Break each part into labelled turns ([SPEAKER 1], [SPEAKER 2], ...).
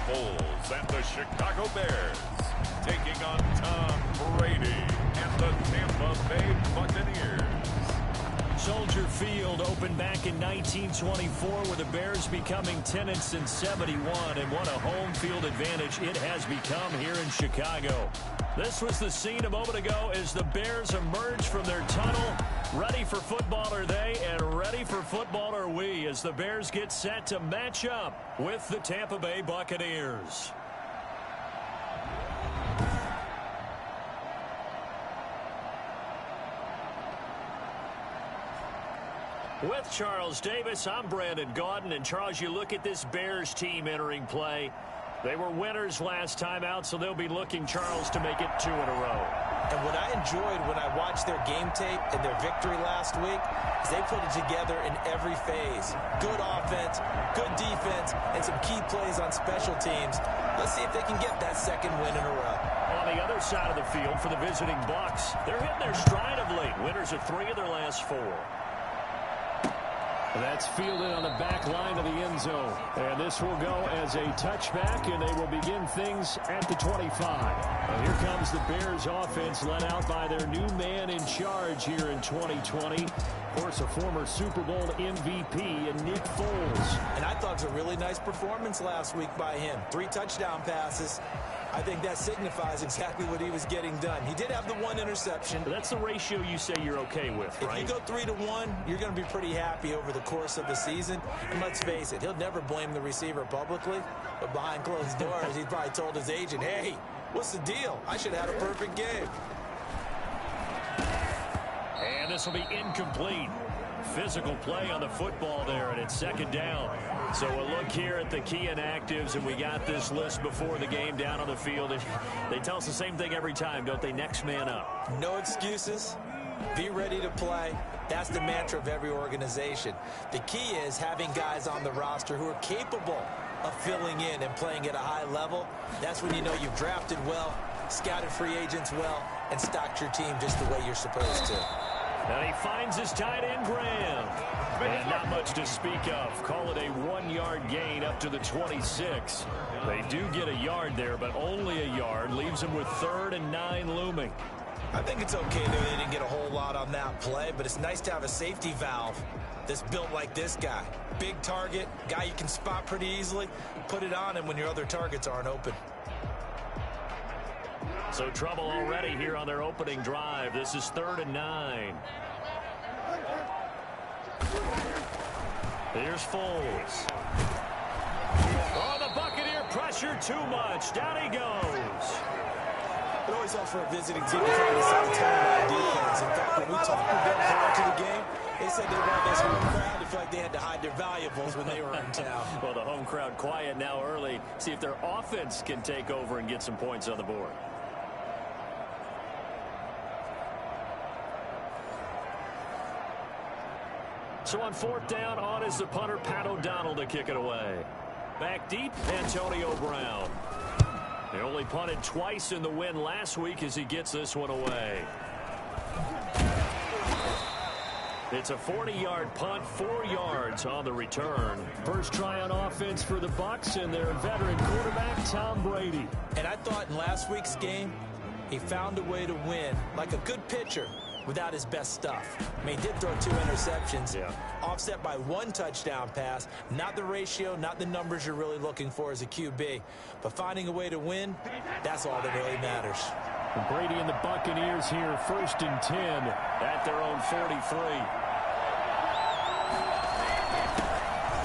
[SPEAKER 1] Foles and the Chicago Bears taking on Tom Brady and the Tampa Bay Buccaneers.
[SPEAKER 2] Soldier Field opened back in 1924 with the Bears becoming 10-71, and what a home field advantage it has become here in Chicago. This was the scene a moment ago as the Bears emerged from their tunnel. Ready for football are they, and ready for football are we as the Bears get set to match up with the Tampa Bay Buccaneers. With Charles Davis, I'm Brandon Gaudin. And Charles, you look at this Bears team entering play. They were winners last time out, so they'll be looking, Charles, to make it 2 in a row.
[SPEAKER 3] And what I enjoyed when I watched their game tape and their victory last week is they put it together in every phase. Good offense, good defense, and some key plays on special teams. Let's see if they can get that second win in a row.
[SPEAKER 2] On the other side of the field for the visiting Bucs, they're hitting their stride of late. Winners of 3 of their last 4. That's fielded on the back line of the end zone. And this will go as a touchback, and they will begin things at the 25. And here comes the Bears offense led out by their new man in charge here in 2020. Of course, a former Super Bowl MVP in Nick Foles.
[SPEAKER 3] And I thought it was a really nice performance last week by him. 3 touchdown passes. I think that signifies exactly what he was getting done. He did have the 1 interception.
[SPEAKER 2] But that's the ratio you say you're okay with, right?
[SPEAKER 3] If you go 3-1, you're going to be pretty happy over the course of the season. And let's face it, he'll never blame the receiver publicly. But behind closed doors, he's probably told his agent, hey, what's the deal? I should have had a perfect game.
[SPEAKER 2] And this will be incomplete. Physical play on the football there, and it's 2nd down. So we'll look here at the key inactives, and we got this list before the game down on the field. And they tell us the same thing every time, don't they? Next man up.
[SPEAKER 3] No excuses. Be ready to play. That's the mantra of every organization. The key is having guys on the roster who are capable of filling in and playing at a high level. That's when you know you've drafted well, scouted free agents well, and stocked your team just the way you're supposed to.
[SPEAKER 2] And he finds his tight end, Graham. And not much to speak of. Call it a 1-yard gain up to the 26. They do get a yard there, but only a yard. Leaves them with 3rd and 9 looming.
[SPEAKER 3] I think it's okay that they didn't get a whole lot on that play, but it's nice to have a safety valve that's built like this guy. Big target, guy you can spot pretty easily. Put it on him when your other targets aren't open.
[SPEAKER 2] So trouble already here on their opening drive. This is 3rd and 9. Here's Foles. Oh, the Buccaneer pressure too much. Down he goes.
[SPEAKER 3] It always helps for a visiting team to find a solid tone defense. In fact, when we talked with them prior to the game, they said they wanted this home crowd to feel like they had to hide their valuables when they were in town.
[SPEAKER 2] Well, the home crowd quiet now early. See if their offense can take over and get some points on the board. So on 4th down, on is the punter, Pat O'Donnell, to kick it away. Back deep, Antonio Brown. He only punted twice in the win last week as he gets this one away. It's a 40-yard punt, 4 yards on the return. First try on offense for the Bucs and their veteran quarterback, Tom Brady.
[SPEAKER 3] And I thought in last week's game, he found a way to win like a good pitcher without his best stuff. I mean, he did throw 2 interceptions, offset by 1 touchdown pass. Not the ratio, not the numbers you're really looking for as a QB. But finding a way to win, that's all that really matters.
[SPEAKER 2] Brady and the Buccaneers here, 1st and 10 at their own 43.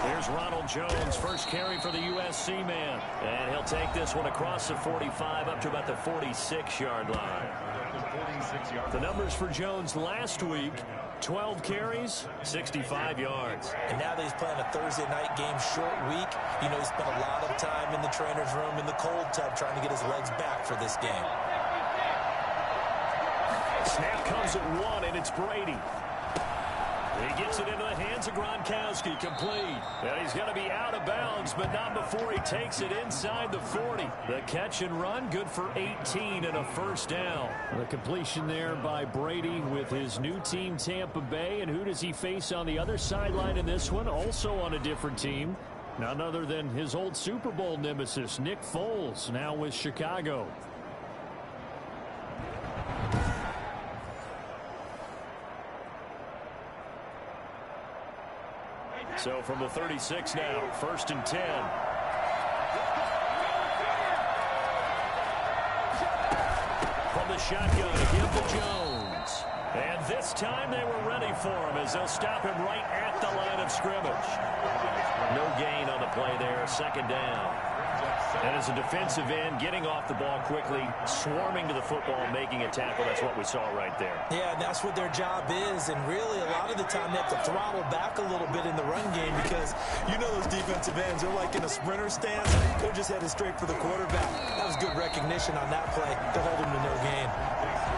[SPEAKER 2] Here's Ronald Jones, first carry for the USC man. And he'll take this one across the 45 up to about the 46-yard line. The numbers for Jones last week, 12 carries, 65 yards.
[SPEAKER 3] And now that he's playing a Thursday night game, short week, you know he spent a lot of time in the trainer's room in the cold tub trying to get his legs back for this game.
[SPEAKER 2] Snap comes at 1, and it's Brady. He gets it into the hands of Gronkowski, complete. And he's going to be out of bounds, but not before he takes it inside the 40. The catch and run, good for 18 and a 1st down. The completion there by Brady with his new team, Tampa Bay. And who does he face on the other sideline in this one? Also on a different team, None other than his old Super Bowl nemesis, Nick Foles, now with Chicago. So from the 36 now, 1st and 10. From the shotgun, to give to Jones. And this time they were ready for him as they'll stop him right at the line of scrimmage. No gain on the play there, 2nd down. And as a defensive end, getting off the ball quickly, swarming to the football, making a tackle. That's what we saw right there.
[SPEAKER 3] Yeah, that's what their job is. And really, a lot of the time, they have to throttle back a little bit in the run game because you know those defensive ends, they're like in a sprinter stance. They're just headed straight for the quarterback. That was good recognition on that play to hold him to no gain.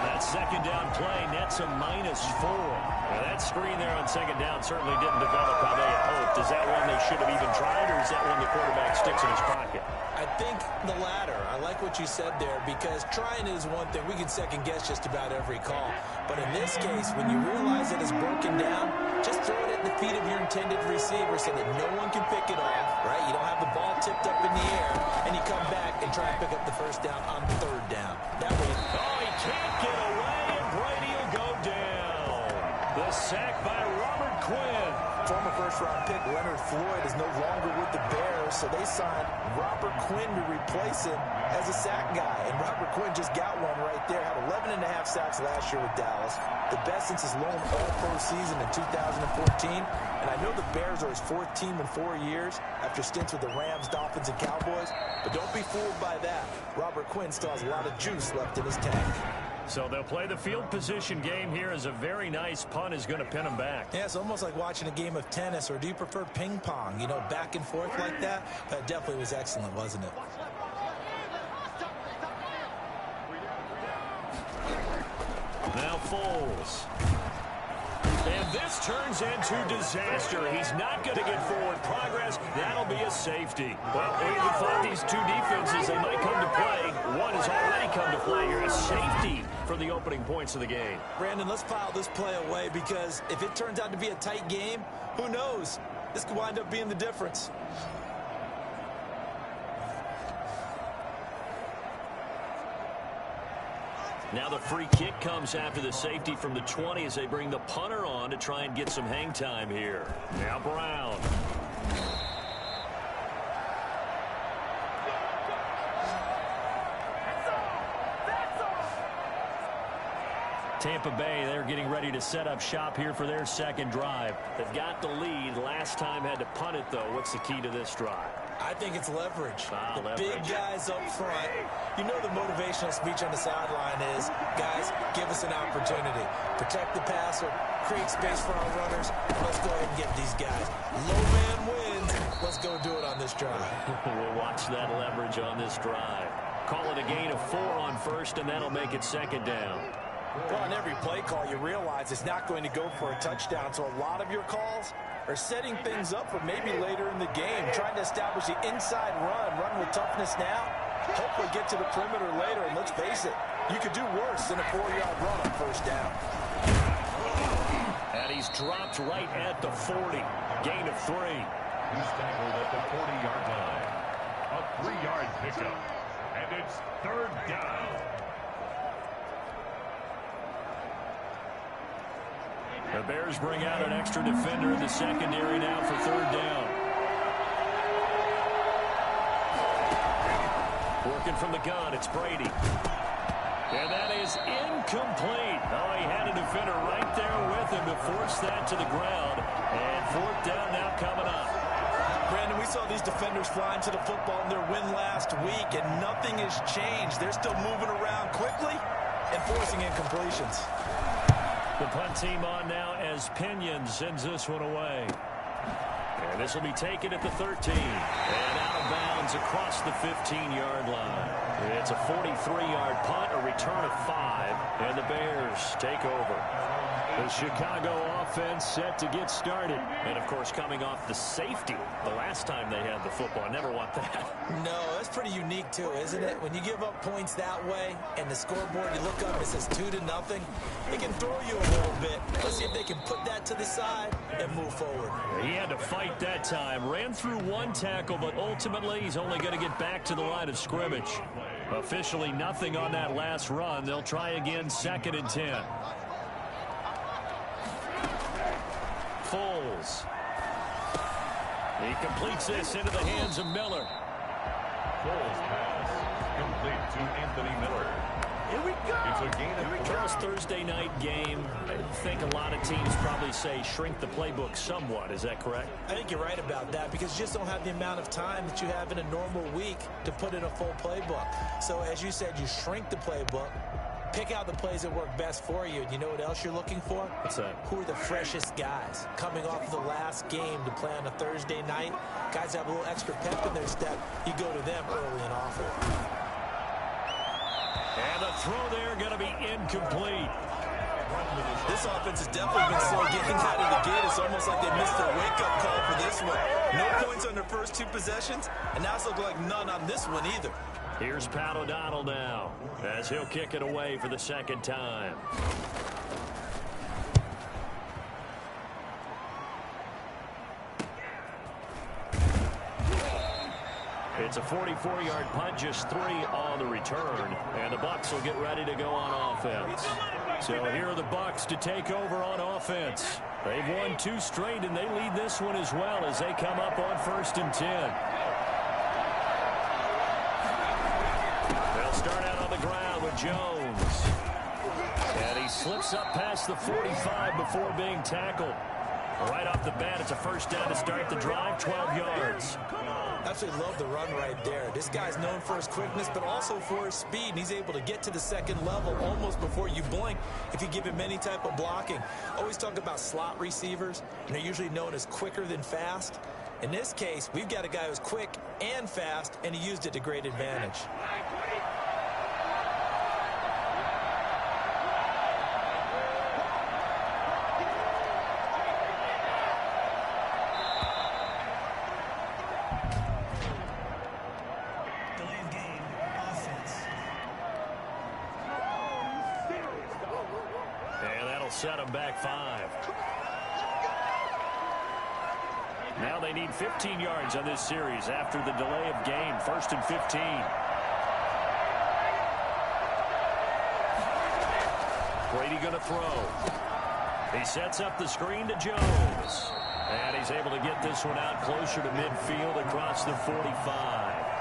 [SPEAKER 2] That 2nd down play nets a -4. Now that screen there on 2nd down certainly didn't develop how they had hoped. Is that one they should have even tried, or is that one the quarterback sticks in his pocket?
[SPEAKER 3] I think the latter. I like what you said there because trying is one thing. We can second guess just about every call. But in this case, when you realize that it's broken down, just throw it at the feet of your intended receiver so that no one can pick it off, right? You don't have the ball tipped up in the air, and you come back and try and pick up the 1st down on 3rd down. That way,
[SPEAKER 2] he can't get away, and Brady will go down. The sack by Robert Quinn.
[SPEAKER 3] Former 1st-round pick Leonard Floyd is no longer with the Bears, so they signed Robert Quinn to replace him as a sack guy. And Robert Quinn just got one right there. Had 11.5 sacks last year with Dallas. The best since his lone All-Pro season in 2014. And I know the Bears are his 4th team in 4 years after stints with the Rams, Dolphins, and Cowboys. But don't be fooled by that. Robert Quinn still has a lot of juice left in his tank.
[SPEAKER 2] So they'll play the field position game here as a very nice punt is going to pin them back.
[SPEAKER 3] Yeah, it's almost like watching a game of tennis, or do you prefer ping pong? You know, back and forth like that? That definitely was excellent, wasn't it?
[SPEAKER 2] Now Foles. And this turns into disaster. He's not going to get forward progress. That'll be a safety. Well, we thought these two defenses, they might come to play. One has already come to play here. A safety for the opening points of the game.
[SPEAKER 3] Brandon, let's file this play away because if it turns out to be a tight game, who knows? This could wind up being the difference.
[SPEAKER 2] Now the free kick comes after the safety from the 20 as they bring the punter on to try and get some hang time here. Now Brown. Tampa Bay, they're getting ready to set up shop here for their 2nd drive. They've got the lead. Last time had to punt it, though. What's the key to this drive?
[SPEAKER 3] I think it's leverage.
[SPEAKER 2] Leverage.
[SPEAKER 3] Big guys up front. You know the motivational speech on the sideline is, guys, give us an opportunity. Protect the passer, create space for our runners, and let's go ahead and get these guys. Low man wins. Let's go do it on this drive.
[SPEAKER 2] We'll watch that leverage on this drive. Call it a gain of 4 on 1st, and that'll make it 2nd down.
[SPEAKER 3] Well, on every play call, you realize it's not going to go for a touchdown, so a lot of your calls are setting things up for maybe later in the game, trying to establish the inside run with toughness now, hopefully get to the perimeter later, and let's face it, you could do worse than a 4-yard run on 1st down.
[SPEAKER 2] And he's dropped right at the 40, gain of 3.
[SPEAKER 1] He's tackled at the 40-yard line. A 3-yard pickup, and it's 3rd down.
[SPEAKER 2] The Bears bring out an extra defender in the secondary now for 3rd down. Working from the gun, it's Brady. And that is incomplete. Oh, he had a defender right there with him to force that to the ground. And 4th down now coming up.
[SPEAKER 3] Brandon, we saw these defenders flying to the football in their win last week, and nothing has changed. They're still moving around quickly and forcing incompletions.
[SPEAKER 2] The punt team on now as Pinion sends this one away. And this will be taken at the 13. And out of bounds across the 15-yard line. It's a 43-yard punt, a return of 5, and the Bears take over. The Chicago offense set to get started. And, of course, coming off the safety the last time they had the football. Never want that.
[SPEAKER 3] No, that's pretty unique, too, isn't it? When you give up points that way and the scoreboard, you look up, it says 2-0, it can throw you a little bit. Let's see if they can put that to the side and move forward.
[SPEAKER 2] He had to fight work that time. Ran through one tackle, but ultimately he's only going to get back to the line of scrimmage. Officially nothing on that last run. They'll try again, 2nd and 10. Foles. He completes this into the hands of Miller.
[SPEAKER 1] Foles pass complete to Anthony Miller.
[SPEAKER 3] Here we go.
[SPEAKER 1] It's a gain of
[SPEAKER 2] Charles, Thursday night game. I think a lot of teams probably say shrink the playbook somewhat. Is that correct?
[SPEAKER 3] I think you're right about that because you just don't have the amount of time that you have in a normal week to put in a full playbook. So as you said, you shrink the playbook, pick out the plays that work best for you. And you know what else you're looking for?
[SPEAKER 2] What's that?
[SPEAKER 3] Who are the freshest guys coming off of the last game to play on a Thursday night? Guys have a little extra pep in their step. You go to them early and often.
[SPEAKER 2] And the throw there going to be incomplete.
[SPEAKER 3] This offense has definitely been slow getting out of the gate. It's almost like they missed a wake-up call for this one. No points on their first 2 possessions, and now it's looking like none on this one either.
[SPEAKER 2] Here's Pat O'Donnell now as he'll kick it away for the 2nd time. It's a 44-yard punt, just 3 on the return, and the Bucs will get ready to go on offense. So here are the Bucs to take over on offense. They've won 2 straight, and they lead this one as well as they come up on 1st and 10. They'll start out on the ground with Jones. And he slips up past the 45 before being tackled. Right off the bat, it's a 1st down to start the drive, 12 yards.
[SPEAKER 3] Absolutely love the run right there. This guy's known for his quickness, but also for his speed. And he's able to get to the 2nd level almost before you blink if you give him any type of blocking. Always talk about slot receivers, and they're usually known as quicker than fast. In this case, we've got a guy who's quick and fast, and he used it to great advantage.
[SPEAKER 2] Set them back 5. Now they need 15 yards on this series after the delay of game. 1st and 15. Brady going to throw. He sets up the screen to Jones. And he's able to get this one out closer to midfield across the 45.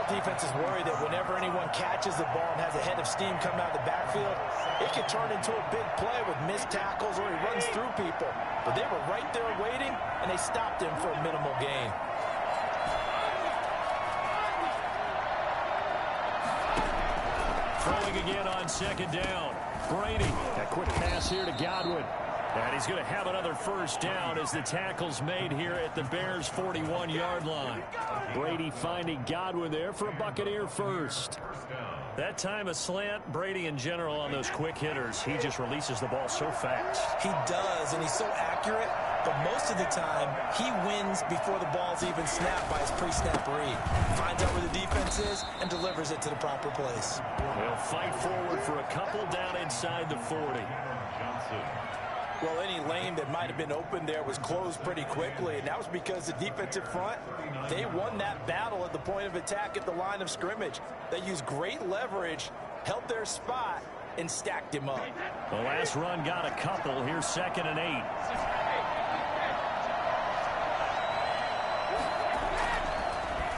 [SPEAKER 3] Defenses worry that whenever anyone catches the ball and has a head of steam coming out of the backfield, it can turn into a big play with missed tackles or he runs through people. But they were right there waiting, and they stopped him for a minimal gain.
[SPEAKER 2] Throwing again on 2nd down. Brady, a quick pass here to Godwin. And he's going to have another 1st down as the tackle's made here at the Bears' 41-yard line. Brady finding Godwin there for a Buccaneer 1st. That time a slant. Brady in general on those quick hitters, he just releases the ball so fast.
[SPEAKER 3] He does, and he's so accurate, but most of the time he wins before the ball's even snapped by his pre-snap read. Finds out where the defense is and delivers it to the proper place.
[SPEAKER 2] They'll fight forward for a couple down inside the 40.
[SPEAKER 3] Well, any lane that might have been open there was closed pretty quickly, and that was because the defensive front, they won that battle at the point of attack at the line of scrimmage. They used great leverage, held their spot, and stacked him up.
[SPEAKER 2] The last run got a couple. Here's 2nd and 8.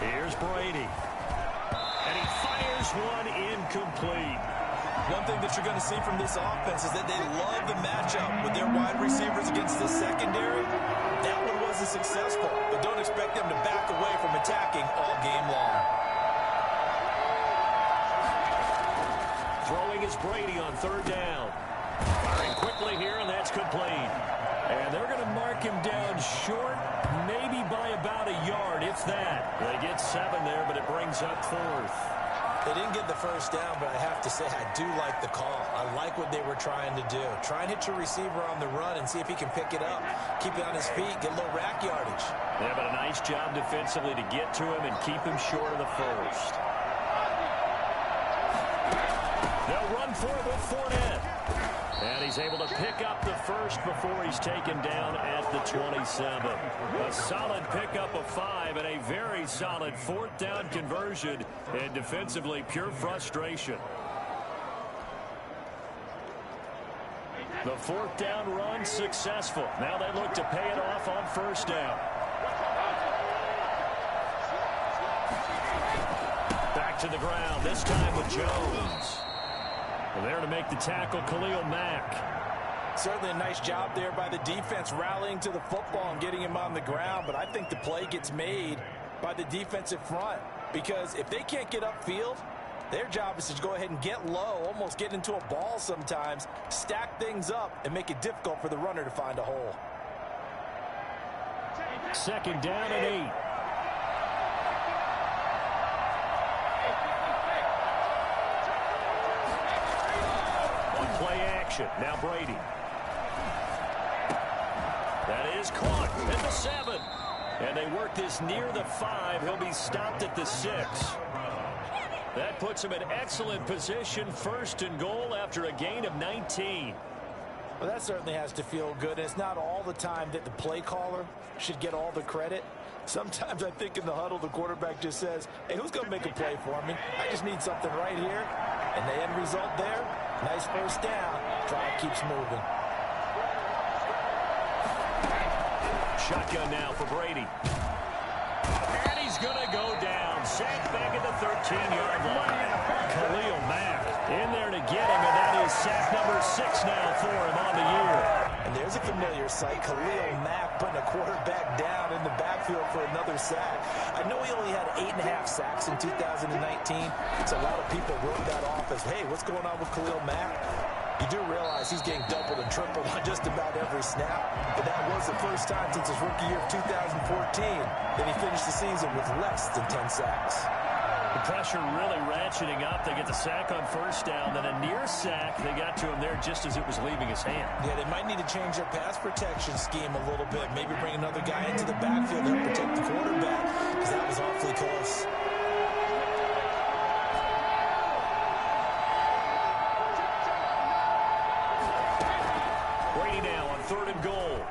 [SPEAKER 2] Here's Brady. And he fires one incomplete.
[SPEAKER 3] One thing that you're going to see from this offense is that they love the matchup with their wide receivers against this secondary. That one wasn't successful, but don't expect them to back away from attacking all game long.
[SPEAKER 2] Throwing is Brady on 3rd down. Firing quickly here, and that's complete. And they're going to mark him down short, maybe by about a yard, if that. They get 7 there, but it brings up 4th.
[SPEAKER 3] They didn't get the 1st down, but I have to say I do like the call. I like what they were trying to do. Try and hit your receiver on the run and see if he can pick it up. Keep it on his feet, get a little rack yardage.
[SPEAKER 2] Yeah, but a nice job defensively to get to him and keep him short of the 1st. They'll run for it with Fournette. And he's able to pick up the first before he's taken down at the 27. A solid pickup of 5 and a very solid 4th down conversion. And defensively, pure frustration. The 4th down run successful. Now they look to pay it off on 1st down. Back to the ground, this time with Jones. Well, there to make the tackle, Khalil Mack.
[SPEAKER 3] Certainly a nice job there by the defense rallying to the football and getting him on the ground. But I think the play gets made by the defensive front. Because if they can't get upfield, their job is to go ahead and get low, almost get into a ball sometimes, stack things up, and make it difficult for the runner to find a hole.
[SPEAKER 2] 2nd down and 8. On play action, now Brady. That is caught at the 7. And they work this near the 5. He'll be stopped at the 6. That puts him in excellent position, 1st and goal after a gain of 19.
[SPEAKER 3] Well, that certainly has to feel good. And it's not all the time that the play caller should get all the credit. Sometimes I think in the huddle, the quarterback just says, hey, who's going to make a play for me? I just need something right here. And the end result there, nice 1st down. Drive keeps moving.
[SPEAKER 2] Shotgun now for Brady. And he's going to go down. Sacked back at the 13-yard line. Khalil Mack in there to get him, and that is sack number 6 now for him on the year.
[SPEAKER 3] And there's a familiar sight. Khalil Mack putting a quarterback down in the backfield for another sack. I know he only had 8.5 sacks in 2019, so a lot of people wrote that off as, hey, what's going on with Khalil Mack? You do realize he's getting doubled and tripled on just about every snap, but that was the first time since his rookie year of 2014 that he finished the season with less than 10 sacks.
[SPEAKER 2] The pressure really ratcheting up. They get the sack on 1st down, then a near sack. They got to him there just as it was leaving his hand.
[SPEAKER 3] Yeah, they might need to change their pass protection scheme a little bit. Maybe bring another guy into the backfield to help protect the quarterback, because that was awfully close.
[SPEAKER 2] Brady now on 3rd and goal.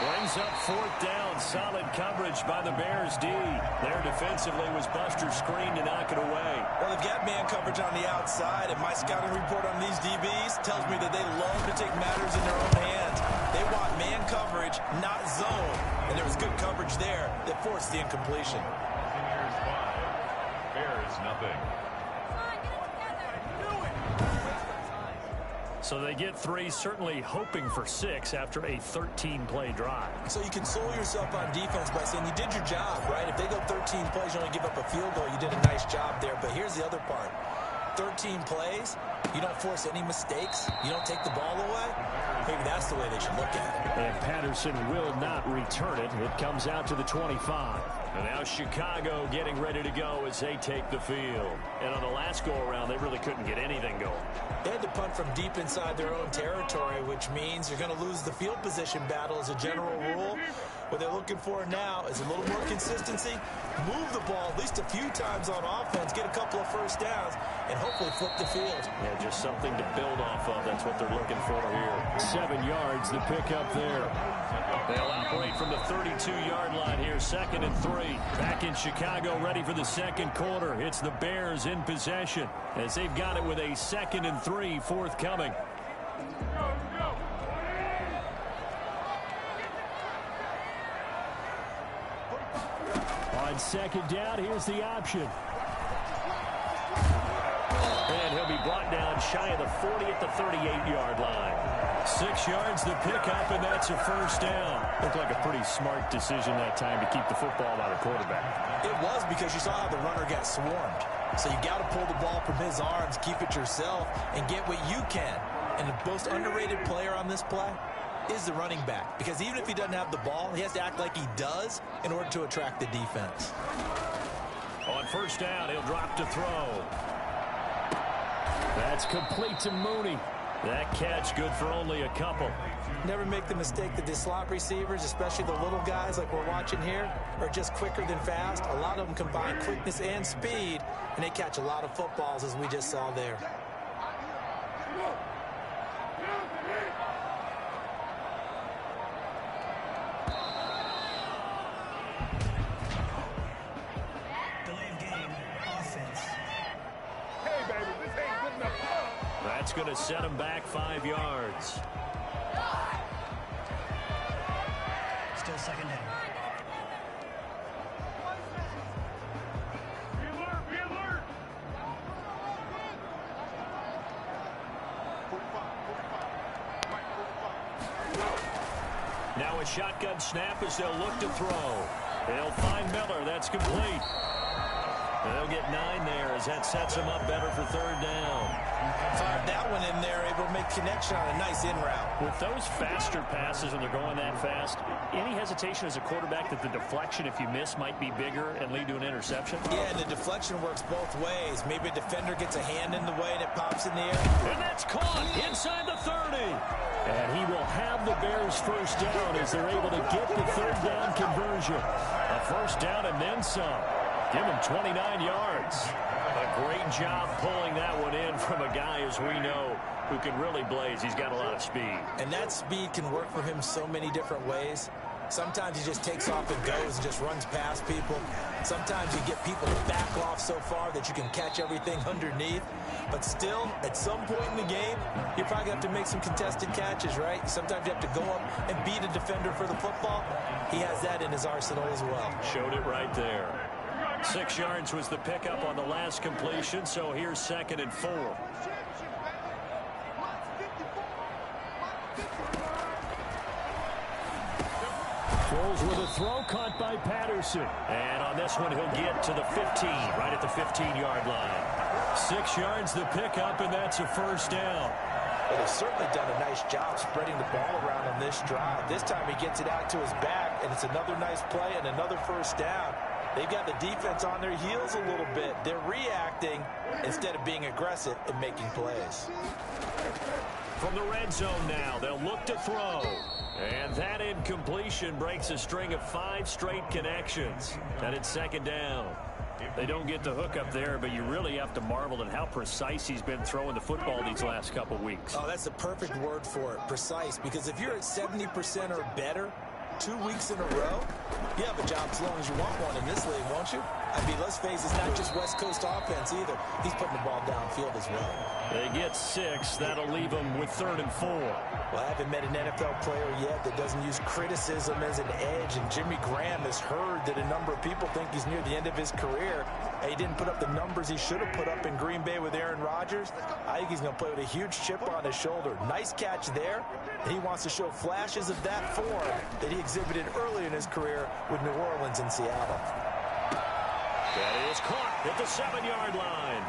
[SPEAKER 2] Brings up 4th down. Solid coverage by the Bears D. There defensively was Buster screen to knock it away.
[SPEAKER 3] Well, they've got man coverage on the outside, and my scouting report on these DBs tells me that they love to take matters in their own hands. They want man coverage, not zone. And there was good coverage there that forced the incompletion.
[SPEAKER 1] Buccaneers 5, Bears nothing.
[SPEAKER 2] So they get 3, certainly hoping for 6 after a 13-play drive.
[SPEAKER 3] So you console yourself on defense by saying you did your job, right? If they go 13 plays, you only give up a field goal, you did a nice job there. But here's the other part. 13 plays, you don't force any mistakes, you don't take the ball away. Maybe that's the way they should look at it.
[SPEAKER 2] And Patterson will not return it. It comes out to the 25. And now Chicago getting ready to go as they take the field. And on the last go-around, they really couldn't get anything going.
[SPEAKER 3] They had to punt from deep inside their own territory, which means you're going to lose the field position battle as a general rule. What they're looking for now is a little more consistency, move the ball at least a few times on offense, get a couple of 1st downs, and hopefully flip the field.
[SPEAKER 2] Yeah, just something to build off of. That's what they're looking for here. 7 yards, the pickup there. They'll operate from the 32-yard line here, 2nd and 3. Back in Chicago, ready for the 2nd quarter. It's the Bears in possession as they've got it with a 2nd and 3 forthcoming. On 2nd down, here's the option. And he'll be brought down shy of the 40 at the 38-yard line. 6 yards the pickup, and that's a 1st down. Looked like a pretty smart decision that time to keep the football by the quarterback.
[SPEAKER 3] It was, because you saw how the runner got swarmed. So you got to pull the ball from his arms, keep it yourself, and get what you can. And the most underrated player on this play is the running back. Because even if he doesn't have the ball, he has to act like he does in order to attract the defense.
[SPEAKER 2] On 1st down, he'll drop to throw. That's complete to Mooney. That catch good for only a couple.
[SPEAKER 3] Never make the mistake that the slot receivers, especially the little guys like we're watching here, are just quicker than fast. A lot of them combine quickness and speed, and they catch a lot of footballs, as we just saw there.
[SPEAKER 2] That's going to set him back 5 yards.
[SPEAKER 4] Still second down.
[SPEAKER 1] Be alert!
[SPEAKER 2] Now a shotgun snap as they'll look to throw. They'll find Miller. That's complete. They'll get 9 there as that sets them up better for 3rd down.
[SPEAKER 3] Fired that one in there, able to make connection on a nice in route.
[SPEAKER 2] With those faster passes when they're going that fast, any hesitation as a quarterback that the deflection, if you miss, might be bigger and lead to an interception?
[SPEAKER 3] Yeah, and the deflection works both ways. Maybe a defender gets a hand in the way and it pops in the air.
[SPEAKER 2] And that's caught inside the 30. And he will have the Bears 1st down as they're able to get the 3rd down conversion. A 1st down and then some. Give him 29 yards. A great job pulling that one in from a guy, as we know, who can really blaze. He's got a lot of speed.
[SPEAKER 3] And that speed can work for him so many different ways. Sometimes he just takes off and goes and just runs past people. Sometimes you get people to back off so far that you can catch everything underneath. But still, at some point in the game, you're probably going to have to make some contested catches, right? Sometimes you have to go up and beat a defender for the football. He has that in his arsenal as well.
[SPEAKER 2] Showed it right there. 6 yards was the pickup on the last completion, so here's 2nd and 4. Throws with a throw caught by Patterson. And on this one, he'll get to the 15, right at the 15-yard line. 6 yards the pickup, and that's a 1st down.
[SPEAKER 3] But they've certainly done a nice job spreading the ball around on this drive. This time he gets it out to his back, and it's another nice play and another 1st down. They've got the defense on their heels a little bit. They're reacting instead of being aggressive and making plays.
[SPEAKER 2] From the red zone now, they'll look to throw. And that incompletion breaks a string of 5 straight connections. And it's 2nd down. They don't get the hook up there, but you really have to marvel at how precise he's been throwing the football these last couple weeks.
[SPEAKER 3] Oh, that's the perfect word for it, precise. Because if you're at 70% or better 2 weeks in a row, you have a job as long as you want one in this league, won't you? I mean, let's face it, it's not just West Coast offense either. He's putting the ball downfield as well.
[SPEAKER 2] They get 6. That'll leave them with 3rd and 4.
[SPEAKER 3] Well, I haven't met an NFL player yet that doesn't use criticism as an edge, and Jimmy Graham has heard that a number of people think he's near the end of his career. He didn't put up the numbers he should have put up in Green Bay with Aaron Rodgers. I think he's going to play with a huge chip on his shoulder. Nice catch there, and he wants to show flashes of that form that he exhibited early in his career with New Orleans and Seattle.
[SPEAKER 2] That is caught at the 7-yard line.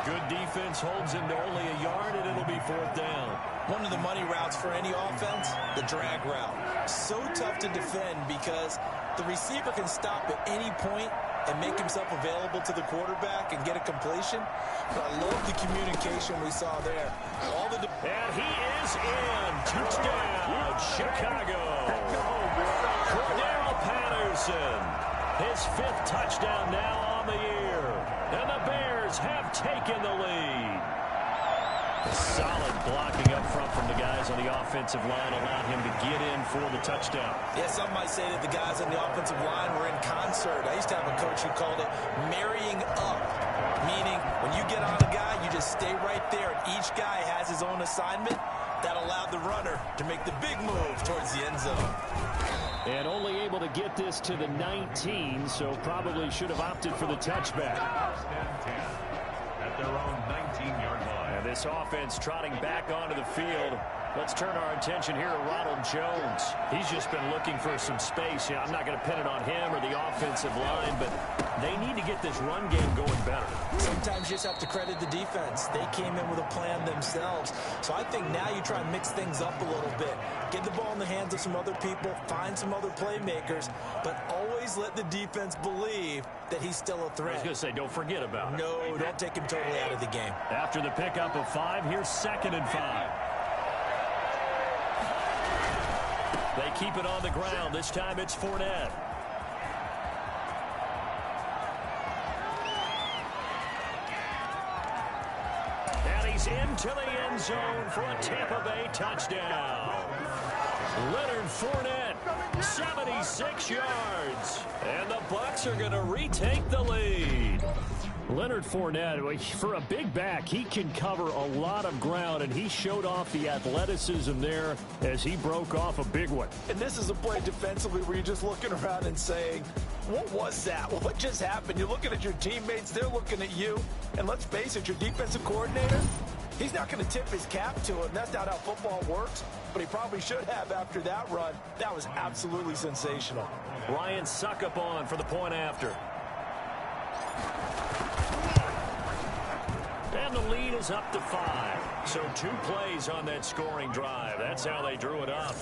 [SPEAKER 2] Good defense holds him to only a yard, and it'll be 4th down.
[SPEAKER 3] One of the money routes for any offense, the drag route. So tough to defend because the receiver can stop at any point and make himself available to the quarterback and get a completion. But I love the communication we saw there.
[SPEAKER 2] And he is in. Touchdown, Chicago. Cordell Patterson. His 5th touchdown now on the year. And the Bears have taken the lead. Solid blocking up front from the guys on the offensive line allowed him to get in for the touchdown.
[SPEAKER 3] Yeah, some might say that the guys on the offensive line were in concert. I used to have a coach who called it marrying up, meaning when you get on a guy, you just stay right there, and each guy has his own assignment. That allowed the runner to make the big move towards the end zone.
[SPEAKER 2] And only able to get this to the 19, so probably should have opted for the touchback.
[SPEAKER 1] At their own 19-yard line.
[SPEAKER 2] And this offense trotting back onto the field. Let's turn our attention here to Ronald Jones. He's just been looking for some space. Yeah, I'm not going to pin it on him or the offensive line, but they need to get this run game going better.
[SPEAKER 3] Sometimes you just have to credit the defense. They came in with a plan themselves. So I think now you try and mix things up a little bit. Get the ball in the hands of some other people, find some other playmakers, but always let the defense believe that he's still a threat.
[SPEAKER 2] I was going to say, don't forget about it.
[SPEAKER 3] No, don't take him totally out of the game.
[SPEAKER 2] After the pickup of 5, here's 2nd and 5. They keep it on the ground. This time it's Fournette. And he's into the end zone for a Tampa Bay touchdown. Leonard Fournette, 76 yards. And the Bucs are going to retake the lead.
[SPEAKER 5] Leonard Fournette, for a big back, he can cover a lot of ground, and he showed off the athleticism there as he broke off a big one.
[SPEAKER 3] And this is a play defensively where you're just looking around and saying, what was that? What just happened? You're looking at your teammates, they're looking at you. And let's face it, your defensive coordinator, he's not going to tip his cap to it. That's not how football works, but he probably should have after that run. That was absolutely sensational.
[SPEAKER 2] Ryan Suckup on for the point after. And the lead is up to 5. So 2 plays on that scoring drive. That's how they drew it up.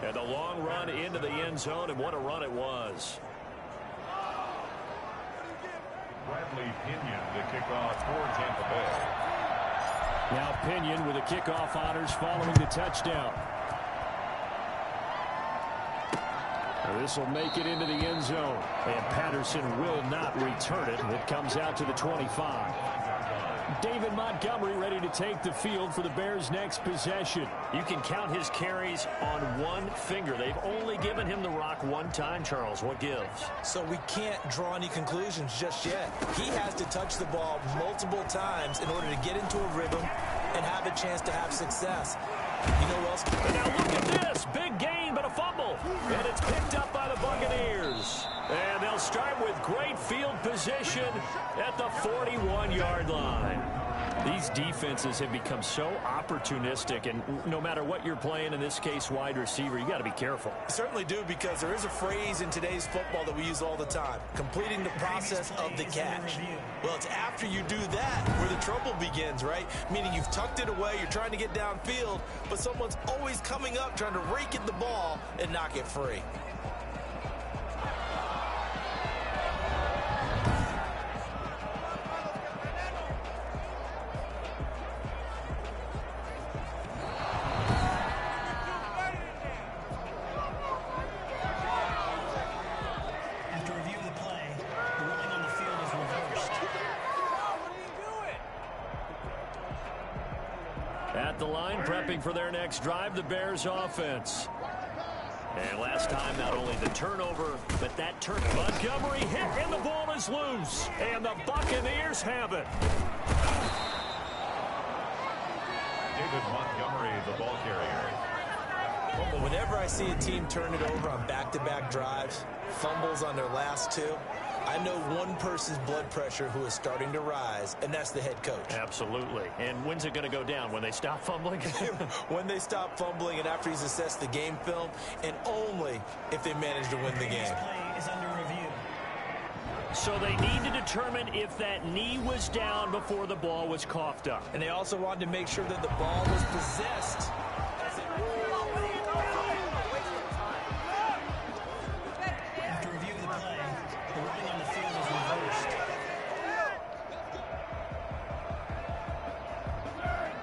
[SPEAKER 2] And the long run into the end zone, and what a run it was.
[SPEAKER 1] Bradley Pinion to kick off for Tampa Bay.
[SPEAKER 5] Now Pinion with the kickoff honors following the touchdown. This will make it into the end zone. And Patterson will not return it. It comes out to the 25. David Montgomery ready to take the field for the Bears' next possession.
[SPEAKER 2] You can count his carries on one finger. They've only given him the rock one time, Charles. What gives?
[SPEAKER 3] So we can't draw any conclusions just yet. He has to touch the ball multiple times in order to get into a rhythm and have a chance to have success. You know who else?
[SPEAKER 2] And now look at this. Big gain, but a fumble. And it's picked up by the Buccaneers. And they'll start with great field position at the 41-yard line. These defenses have become so opportunistic, and no matter what you're playing, in this case wide receiver, you got to be careful.
[SPEAKER 3] Certainly do, because there is a phrase in today's football that we use all the time, completing the process of the catch. Well, it's after you do that where the trouble begins, right? Meaning you've tucked it away, you're trying to get downfield, but someone's always coming up trying to rake at the ball and knock it free.
[SPEAKER 2] At the line, prepping for their next drive, the Bears offense. And last time, not only the turnover, but that turn. Montgomery hit, and the ball is loose. And the Buccaneers have it.
[SPEAKER 1] David Montgomery, the ball carrier.
[SPEAKER 3] Well, whenever I see a team turn it over on back-to-back drives, fumbles on their last 2, I know one person's blood pressure who is starting to rise, and that's the head coach.
[SPEAKER 2] Absolutely. And when's it going to go down? When they stop fumbling?
[SPEAKER 3] When they stop fumbling and after he's assessed the game film, and only if they manage to win the game.
[SPEAKER 4] Play is under review.
[SPEAKER 2] So they need to determine if that knee was down before the ball was coughed up.
[SPEAKER 3] And they also wanted to make sure that the ball was possessed.
[SPEAKER 4] After review of the play, the ruling on the field is reversed.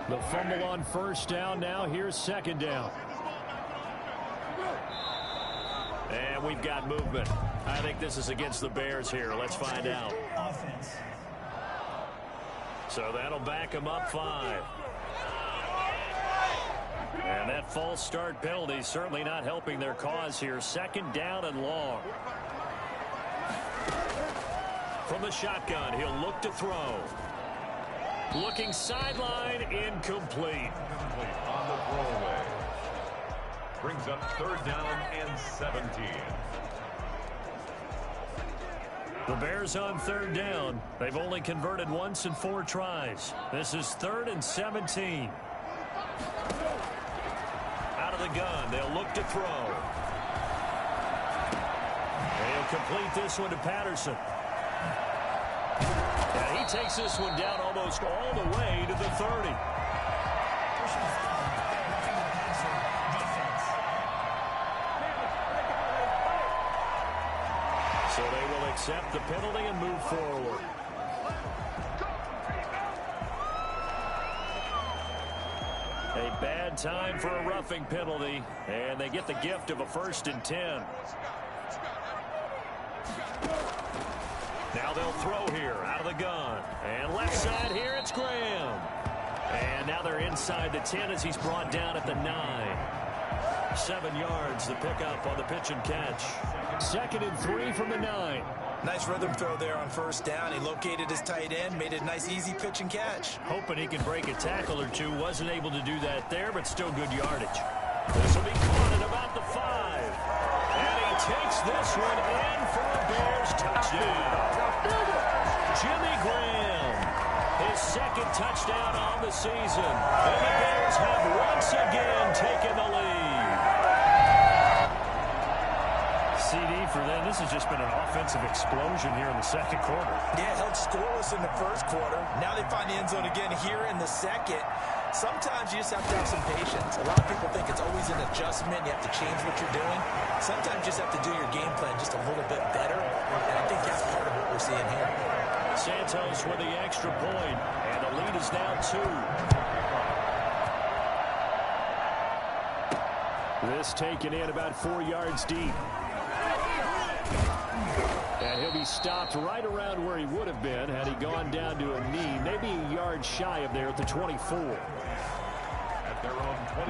[SPEAKER 5] The fumble on first down. Now here's second down.
[SPEAKER 2] And we've got movement. I think this is against the Bears here. Let's find out.
[SPEAKER 4] Offense.
[SPEAKER 2] So that'll back them up 5. And that false start penalty certainly not helping their cause here. Second down and long. From the shotgun, he'll look to throw. Looking sideline, incomplete.
[SPEAKER 1] On the throwaway. Brings up third down and 17.
[SPEAKER 2] The Bears on third down. They've only converted once in 4 tries. This is 3rd and 17. Out of the gun, they'll look to throw. They'll complete this one to Patterson. And he takes this one down almost all the way to the 30.
[SPEAKER 4] Personal foul. Roughing the passer. Defense.
[SPEAKER 2] So they will accept the penalty and move forward. A bad had time for a roughing penalty, and they get the gift of a 1st and 10. Now they'll throw here out of the gun. And left side here, it's Graham. And now they're inside the 10 as he's brought down at the 9. 7 yards, the pickup on the pitch and catch. 2nd and 3 from the 9.
[SPEAKER 3] Nice rhythm throw there on 1st down. He located his tight end, made it a nice, easy pitch and catch.
[SPEAKER 2] Hoping he can break a tackle or two. Wasn't able to do that there, but still good yardage. This will be caught at about the 5. And he takes this one in for a Bears touchdown. Jimmy Graham, his 2nd touchdown on the season. And the Bears have once again taken the lead. CD for them. This has just been an offensive explosion here in the 2nd quarter.
[SPEAKER 3] Yeah, held scoreless in the 1st quarter. Now they find the end zone again here in the 2nd. Sometimes you just have to have some patience. A lot of people think it's always an adjustment. You have to change what you're doing. Sometimes you just have to do your game plan just a little bit better. And I think that's part of what we're seeing here.
[SPEAKER 2] Santos with the extra point, and the lead is now 2. This taken in about 4 yards deep. And he'll be stopped right around where he would have been had he gone down to a knee, maybe a yard shy of there at the 24.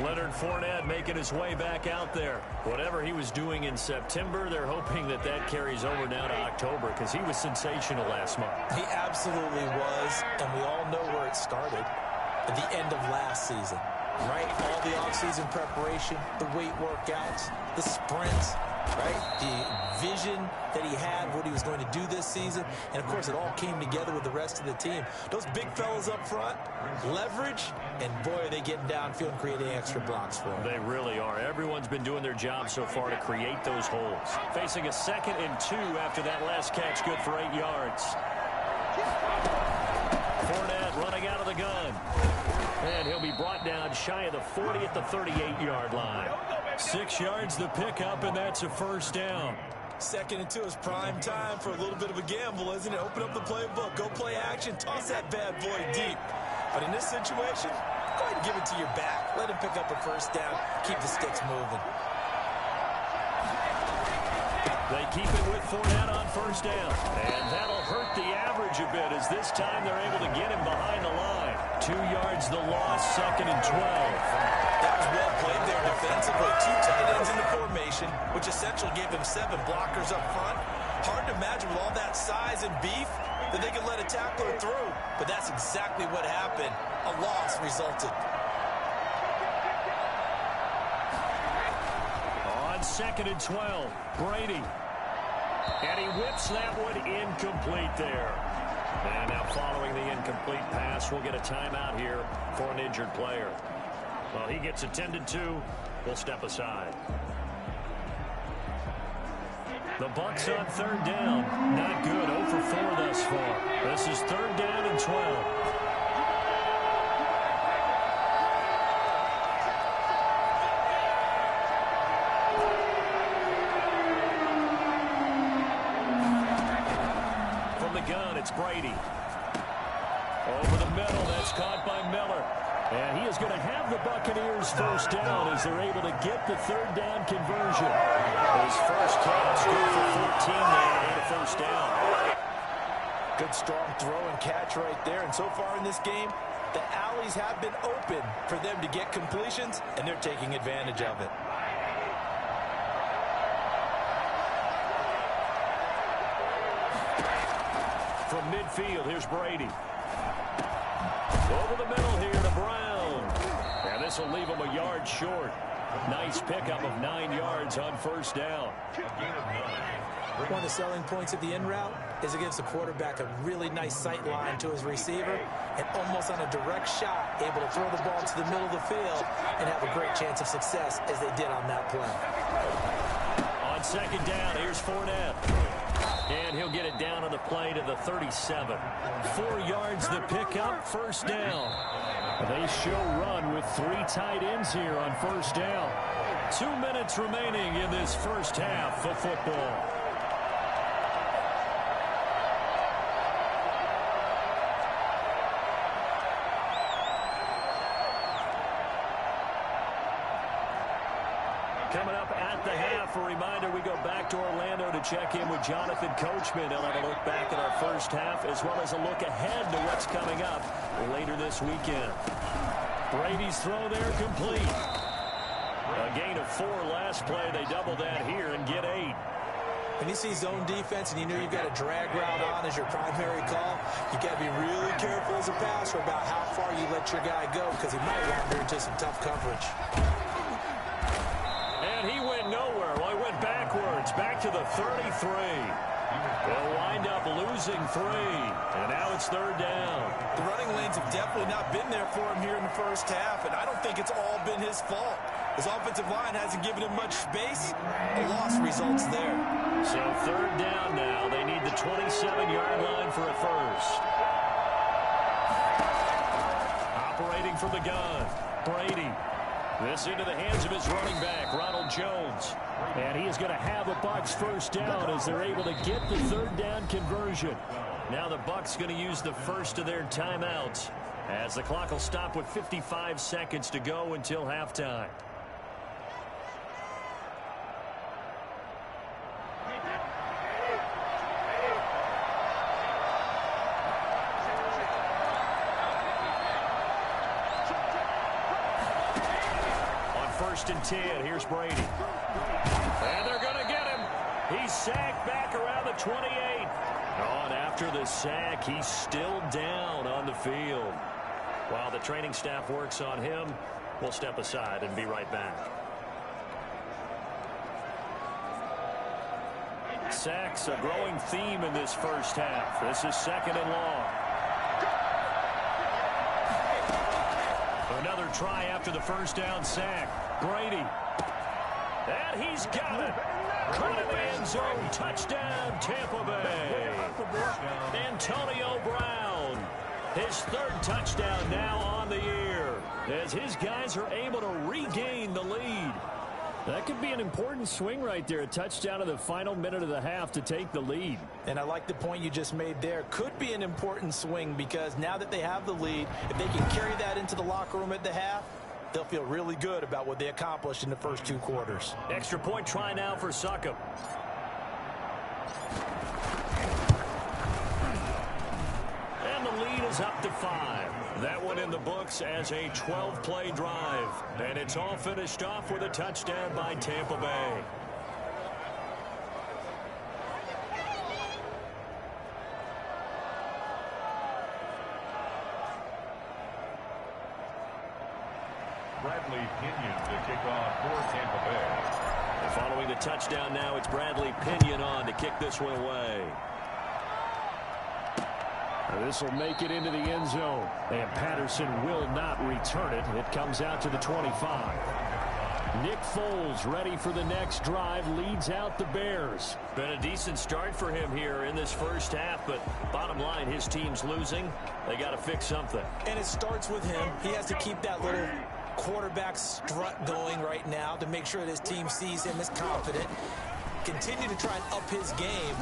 [SPEAKER 2] Leonard Fournette making his way back out there. Whatever he was doing in September, they're hoping that that carries over now to October because he was sensational last month.
[SPEAKER 3] He absolutely was, and we all know where it started at the end of last season. Right? All the offseason preparation, the weight workouts, the sprints, right? The vision that he had, what he was going to do this season. And, of course, it all came together with the rest of the team. Those big fellas up front, leverage, and, boy, are they getting downfield and creating extra blocks for him.
[SPEAKER 2] They really are. Everyone's been doing their job so far to create those holes. Facing a 2nd and 2 after that last catch, good for 8 yards. Fournette running out of the gun. And he'll be brought down shy of the 40 at the 38-yard line. 6 yards the pickup, and that's a 1st down.
[SPEAKER 3] 2nd and 2 is prime time for a little bit of a gamble, isn't it? Open up the playbook, go play action, toss that bad boy deep. But in this situation, go ahead and give it to your back. Let him pick up a 1st down, keep the sticks moving.
[SPEAKER 2] They keep it with Fournette on 1st down. And that'll hurt the average a bit as this time they're able to get him behind the line. 2 yards the loss, 2nd and 12.
[SPEAKER 3] That was well played there defensively. 2 tight ends in the formation, which essentially gave them 7 blockers up front. Hard to imagine with all that size and beef that they could let a tackler through. But that's exactly what happened. A loss resulted.
[SPEAKER 2] On 2nd and 12, Brady. And he whips that one incomplete there. And now following the incomplete pass, we'll get a timeout here for an injured player. Well, he gets attended to. We'll step aside. The Bucs on 3rd down. Not good. 0 for 4 thus far. This is 3rd down and 12. It's Brady. Over the middle, that's caught by Miller. And he is going to have the Buccaneers 1st down as they're able to get the 3rd down conversion. His first catch, good for 14 there and a 1st down.
[SPEAKER 3] Good strong throw and catch right there. And so far in this game, the alleys have been open for them to get completions, and they're taking advantage of it.
[SPEAKER 2] From midfield, here's Brady. Over the middle here to Brown. And this will leave him a yard short. Nice pickup of 9 yards on 1st down.
[SPEAKER 3] One of the selling points of the in route is it gives the quarterback a really nice sight line to his receiver and almost on a direct shot able to throw the ball to the middle of the field and have a great chance of success as they did on that play.
[SPEAKER 2] On 2nd down, here's Fournette. And he'll get it down on the play to the 37. 4 yards the pickup, 1st down. They show run with 3 tight ends here on 1st down. 2 minutes remaining in this first half of football. Coming up at the half, a reminder we go back to Orlando to check in with Jonathan Coachman. He'll have a look back at our first half as well as a look ahead to what's coming up later this weekend. Brady's throw there complete. A gain of 4 last play. They double that here and get 8.
[SPEAKER 3] When you see zone defense and you know you've got a drag route on as your primary call, you got to be really careful as a passer about how far you let your guy go because he might wander into some tough coverage.
[SPEAKER 2] And he went nowhere. Well, he went backwards, back to the 33. They'll wind up losing 3, and now it's 3rd down.
[SPEAKER 3] The running lanes have definitely not been there for him here in the first half, and I don't think it's all been his fault. His offensive line hasn't given him much space. A loss results there.
[SPEAKER 2] So 3rd down now. They need the 27-yard line for a first. Operating from the gun, Brady. This into the hands of his running back, Ronald Jones. And he is going to have a Bucs first down as they're able to get the 3rd down conversion. Now the Bucs going to use the first of their timeouts as the clock will stop with 55 seconds to go until halftime. First and 10. Here's Brady. And they're going to get him. He's sacked back around the 28. On after the sack, he's still down on the field. While the training staff works on him, we'll step aside and be right back. Sacks a growing theme in this first half. This is 2nd and long. Another try after the first down sack. Brady. And he's got it. Caught in the end zone. Touchdown, Tampa Bay. Antonio Brown. His 3rd touchdown now on the year as his guys are able to regain the lead.
[SPEAKER 5] That could be an important swing right there. A touchdown in the final minute of the half to take the lead.
[SPEAKER 3] And I like the point you just made there. Could be an important swing because now that they have the lead, if they can carry that into the locker room at the half, they'll feel really good about what they accomplished in the first 2 quarters.
[SPEAKER 2] Extra point try now for Succop. And the lead is up to 5. That one in the books as a 12-play drive. And it's all finished off with a touchdown by Tampa Bay.
[SPEAKER 1] Bradley Pinion to kick off for Tampa Bay.
[SPEAKER 2] And following the touchdown now, it's Bradley Pinion on to kick this one away.
[SPEAKER 5] This will make it into the end zone. And Patterson will not return it. It comes out to the 25. Nick Foles ready for the next drive, leads out the Bears.
[SPEAKER 2] Been a decent start for him here in this first half, but bottom line, his team's losing. They got to fix something.
[SPEAKER 3] And it starts with him. He has to keep that little quarterback strut going right now to make sure that his team sees him as confident. Continue to try and up his game,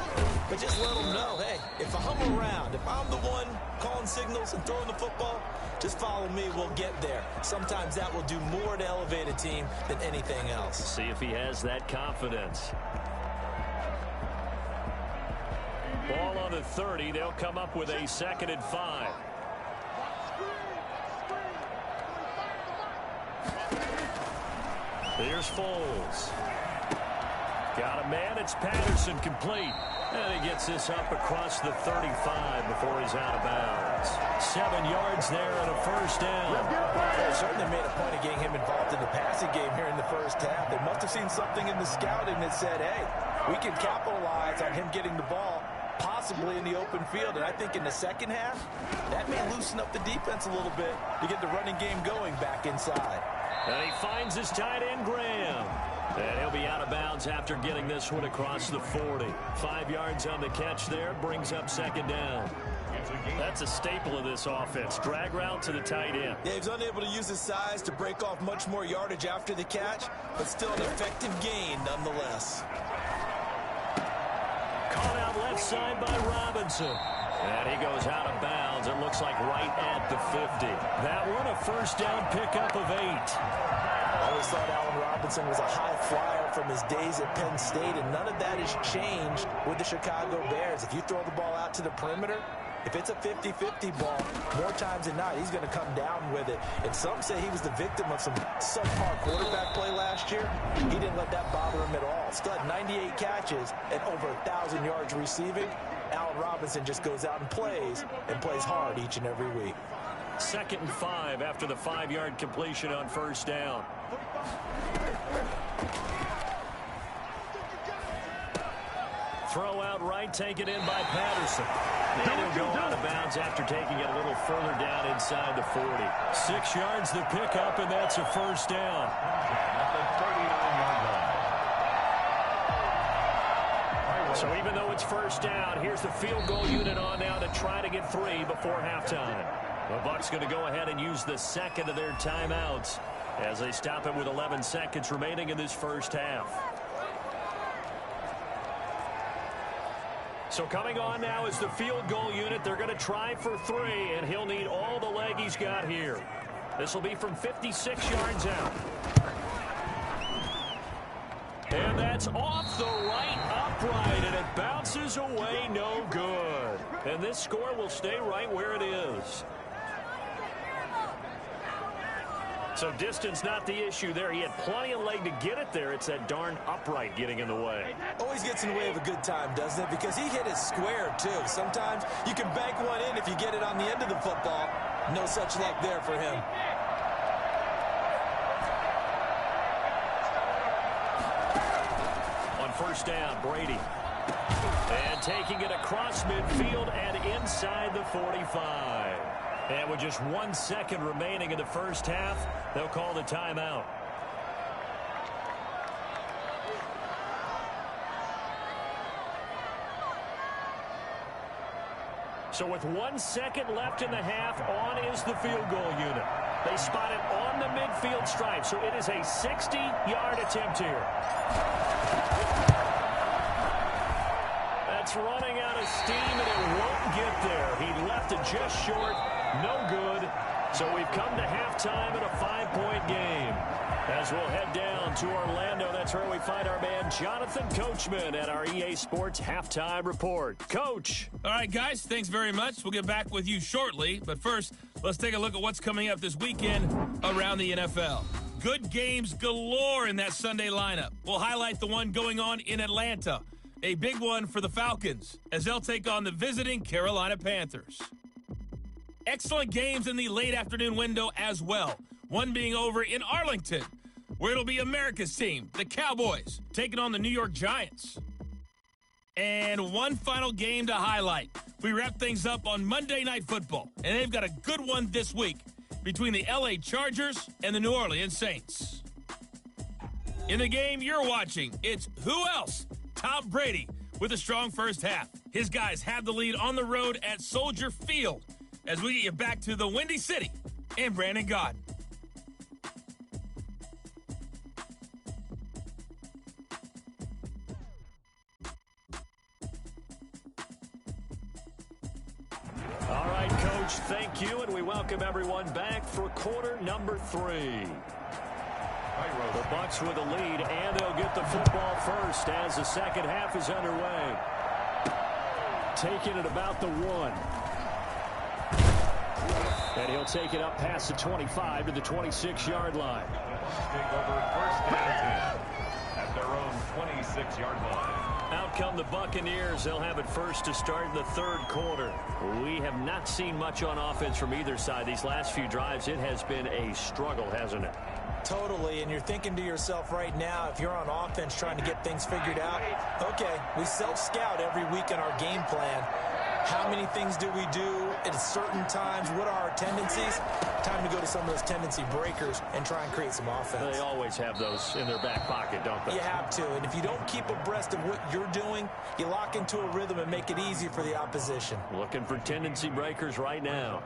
[SPEAKER 3] but just let him know, hey, if I'm around, if I'm the one calling signals and throwing the football, just follow me, we'll get there. Sometimes that will do more to elevate a team than anything else.
[SPEAKER 2] See if he has that confidence. Ball on the 30. They'll come up with a 2nd and 5. Here's Foles. Got a man. It's Patterson complete. And he gets this up across the 35 before he's out of bounds. 7 yards there and a first down.
[SPEAKER 3] They certainly made a point of getting him involved in the passing game here in the first half. They must have seen something in the scouting that said, hey, we can capitalize on him getting the ball possibly in the open field. And I think in the second half, that may loosen up the defense a little bit to get the running game going back inside.
[SPEAKER 2] And he finds his tight end, Graham. And he'll be out of bounds after getting this one across the 40. 5 yards on the catch there, brings up 2nd down. That's a staple of this offense. Drag route to the tight end.
[SPEAKER 3] Yeah, he's unable to use his size to break off much more yardage after the catch, but still an effective gain nonetheless.
[SPEAKER 2] Caught out left side by Robinson. And he goes out of bounds. It looks like right at the 50. That one a first down pickup of 8.
[SPEAKER 3] I always thought Allen Robinson was a high flyer from his days at Penn State, and none of that has changed with the Chicago Bears. If you throw the ball out to the perimeter, if it's a 50-50 ball, more times than not, he's going to come down with it. And some say he was the victim of some subpar quarterback play last year. He didn't let that bother him at all. Still had 98 catches and over 1,000 yards receiving. Allen Robinson just goes out and plays hard each and every week.
[SPEAKER 2] 2nd and 5 after the 5-yard completion on first down. Throw out right, taken in by Patterson. And he'll go out of bounds after taking it a little further down inside the 40. 6 yards the pickup, and that's a first down. So even though it's first down, here's the field goal unit on now to try to get 3 before halftime. The Bucs going to go ahead and use the second of their timeouts as they stop it with 11 seconds remaining in this first half. So coming on now is the field goal unit. They're going to try for 3, and he'll need all the leg he's got here. This will be from 56 yards out. And that's off the right upright, and it bounces away no good. And this score will stay right where it is. So distance not the issue there. He had plenty of leg to get it there. It's that darn upright getting in the way.
[SPEAKER 3] Always gets in the way of a good time, doesn't it? Because he hit it square, too. Sometimes you can bank one in if you get it on the end of the football. No such luck there for him.
[SPEAKER 2] On first down, Brady. And taking it across midfield and inside the 45. And with just 1 second remaining in the first half, they'll call the timeout. So with 1 second left in the half, on is the field goal unit. They spot it on the midfield stripe, so it is a 60-yard attempt here. That's running out of steam, and it won't get there. He left it just short. No good. So we've come to halftime in a 5-point game. As we'll head down to Orlando, that's where we find our man Jonathan Coachman at our EA Sports Halftime Report. Coach.
[SPEAKER 6] All right, guys, thanks very much. We'll get back with you shortly. But first, let's take a look at what's coming up this weekend around the NFL. Good games galore in that Sunday lineup. We'll highlight the one going on in Atlanta. A big one for the Falcons as they'll take on the visiting Carolina Panthers. Excellent games in the late afternoon window as well. One being over in Arlington, where it'll be America's team, the Cowboys, taking on the New York Giants. And one final game to highlight. We wrap things up on Monday Night Football, and they've got a good one this week between the LA Chargers and the New Orleans Saints. In the game you're watching, it's who else? Tom Brady with a strong first half. His guys have the lead on the road at Soldier Field as we get you back to the Windy City and Brandon Gaudin.
[SPEAKER 2] All right, Coach, thank you, and we welcome everyone back for quarter number 3. The Bucs with a lead, and they'll get the football first as the second half is underway. Taking it about the 1. And he'll take it up past the 25 to the 26-yard line.
[SPEAKER 1] Take over first and 10 at their own 26-yard line.
[SPEAKER 2] Out come the Buccaneers. They'll have it first to start in the third quarter. We have not seen much on offense from either side. These last few drives, it has been a struggle, hasn't it?
[SPEAKER 3] Totally, and you're thinking to yourself right now, if you're on offense trying to get things figured out, okay, we self-scout every week in our game plan. How many things do we do at certain times? What are our tendencies? Time to go to some of those tendency breakers and try and create some offense.
[SPEAKER 2] They always have those in their back pocket, don't they?
[SPEAKER 3] You have to, and if you don't keep abreast of what you're doing, you lock into a rhythm and make it easy for the opposition.
[SPEAKER 2] Looking for tendency breakers right now.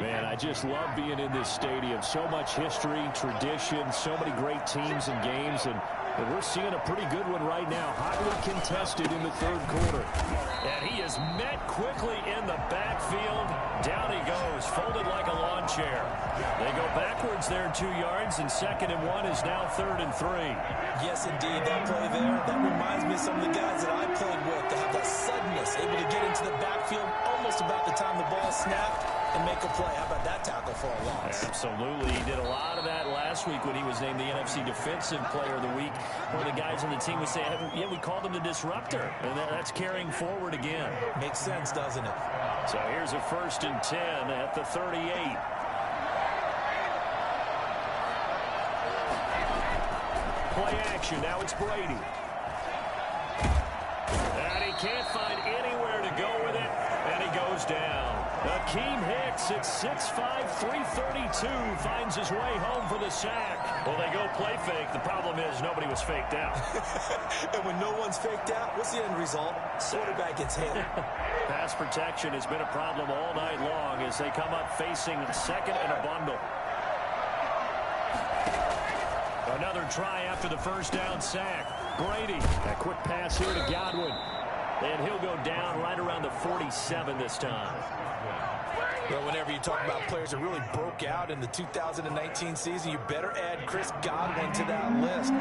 [SPEAKER 2] Man, I just love being in this stadium. So much history, tradition, so many great teams and games, and
[SPEAKER 5] And we're seeing a pretty good one right now, hotly contested in the third quarter.
[SPEAKER 2] And he is met quickly in the backfield. Down he goes, folded like a lawn chair. They go backwards there 2 yards, and 2nd and 1 is now 3rd and 3.
[SPEAKER 3] Yes, indeed, that play there, that reminds me of some of the guys that I played with to have that suddenness, able to get into the backfield almost about the time the ball snapped and make a play. How about that tackle for a loss?
[SPEAKER 2] Absolutely. He did a lot of that last week when he was named the NFC Defensive Player of the Week. One of the guys on the team would say, yeah, we called him the disruptor. And that's carrying forward again.
[SPEAKER 3] Makes sense, doesn't it?
[SPEAKER 2] So here's a 1st and 10 at the 38.
[SPEAKER 5] Play action. Now it's Brady.
[SPEAKER 2] And he can't find anywhere to go with it. And he goes down. Akeem Hicks at 6'5", 332 finds his way home for the sack. Well, they go play fake. The problem is nobody was faked out.
[SPEAKER 3] And when no one's faked out, what's the end result? Quarterback gets hit.
[SPEAKER 2] Pass protection has been a problem all night long as they come up facing 2nd and a bundle. Another try after the 1st down sack. Brady,
[SPEAKER 5] a quick pass here to Godwin.
[SPEAKER 2] and he'll go down right around the 47 this time.
[SPEAKER 3] Well, whenever you talk about players that really broke out in the 2019 season, you better add Chris Godwin to that list.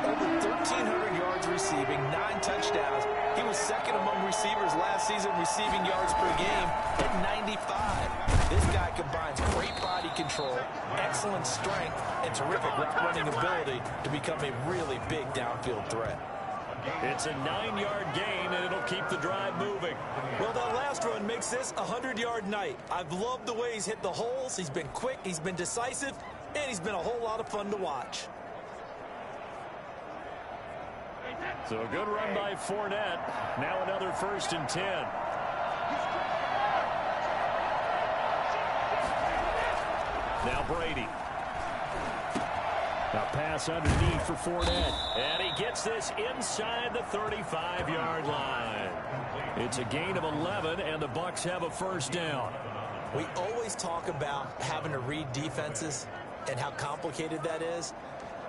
[SPEAKER 3] Over 1,300 yards receiving, 9 touchdowns. He was second among receivers last season receiving yards per game at 95. This guy combines great body control, excellent strength, and terrific route running ability to become a really big downfield threat.
[SPEAKER 2] It's a 9-yard gain, and it'll keep the drive moving.
[SPEAKER 3] Well, that last run makes this a 100-yard night. I've loved the way he's hit the holes. He's been quick, he's been decisive, and he's been a whole lot of fun to watch.
[SPEAKER 2] So a good run by Fournette. Now another 1st and 10. Now Brady.
[SPEAKER 5] A pass underneath for Fournette.
[SPEAKER 2] And he gets this inside the 35-yard line. It's a gain of 11, and the Bucs have a 1st down.
[SPEAKER 3] We always talk about having to read defenses and how complicated that is.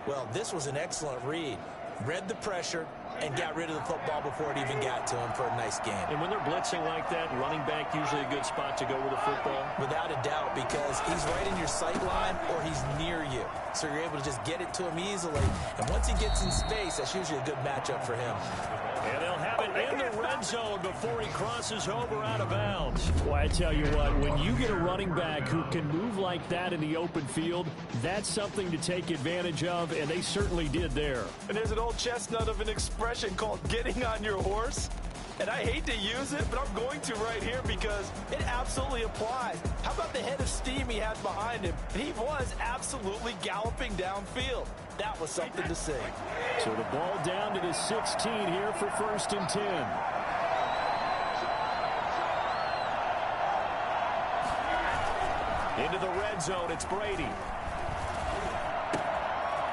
[SPEAKER 3] Well, this was an excellent read. Read the pressure and got rid of the football before it even got to him for a nice game.
[SPEAKER 2] And when they're blitzing like that, running back usually a good spot to go with the football?
[SPEAKER 3] Without a doubt, because he's right in your sight line or he's near you. So you're able to just get it to him easily. And once he gets in space, that's usually a good matchup for him.
[SPEAKER 2] And they'll have it in the red zone before he crosses over out of bounds.
[SPEAKER 5] Well, I tell you what, when you get a running back who can move like that in the open field, that's something to take advantage of, and they certainly did there.
[SPEAKER 3] And there's an old chestnut of an expression called getting on your horse. And I hate to use it, but I'm going to right here because it absolutely applies. How about the head of steam he had behind him? He was absolutely galloping downfield. That was something to see.
[SPEAKER 5] So the ball down to the 16 here for 1st and 10.
[SPEAKER 2] Into the red zone, it's Brady.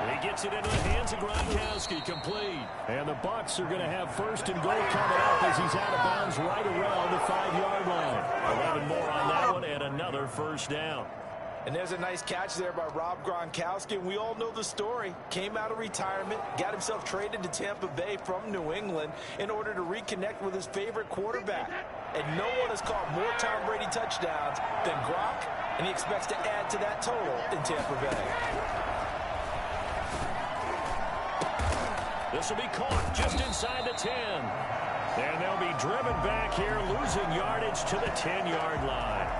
[SPEAKER 2] He gets it into the hands of Gronkowski, complete.
[SPEAKER 5] And the Bucs are going to have 1st and goal coming up as he's out of bounds right around the 5-yard line.
[SPEAKER 2] 11 more on that one and another 1st down.
[SPEAKER 3] And there's a nice catch there by Rob Gronkowski. And we all know the story. Came out of retirement, got himself traded to Tampa Bay from New England in order to reconnect with his favorite quarterback. And no one has caught more Tom Brady touchdowns than Gronk, and he expects to add to that total in Tampa Bay.
[SPEAKER 2] This will be caught just inside the 10. And they'll be driven back here, losing yardage to the 10-yard line.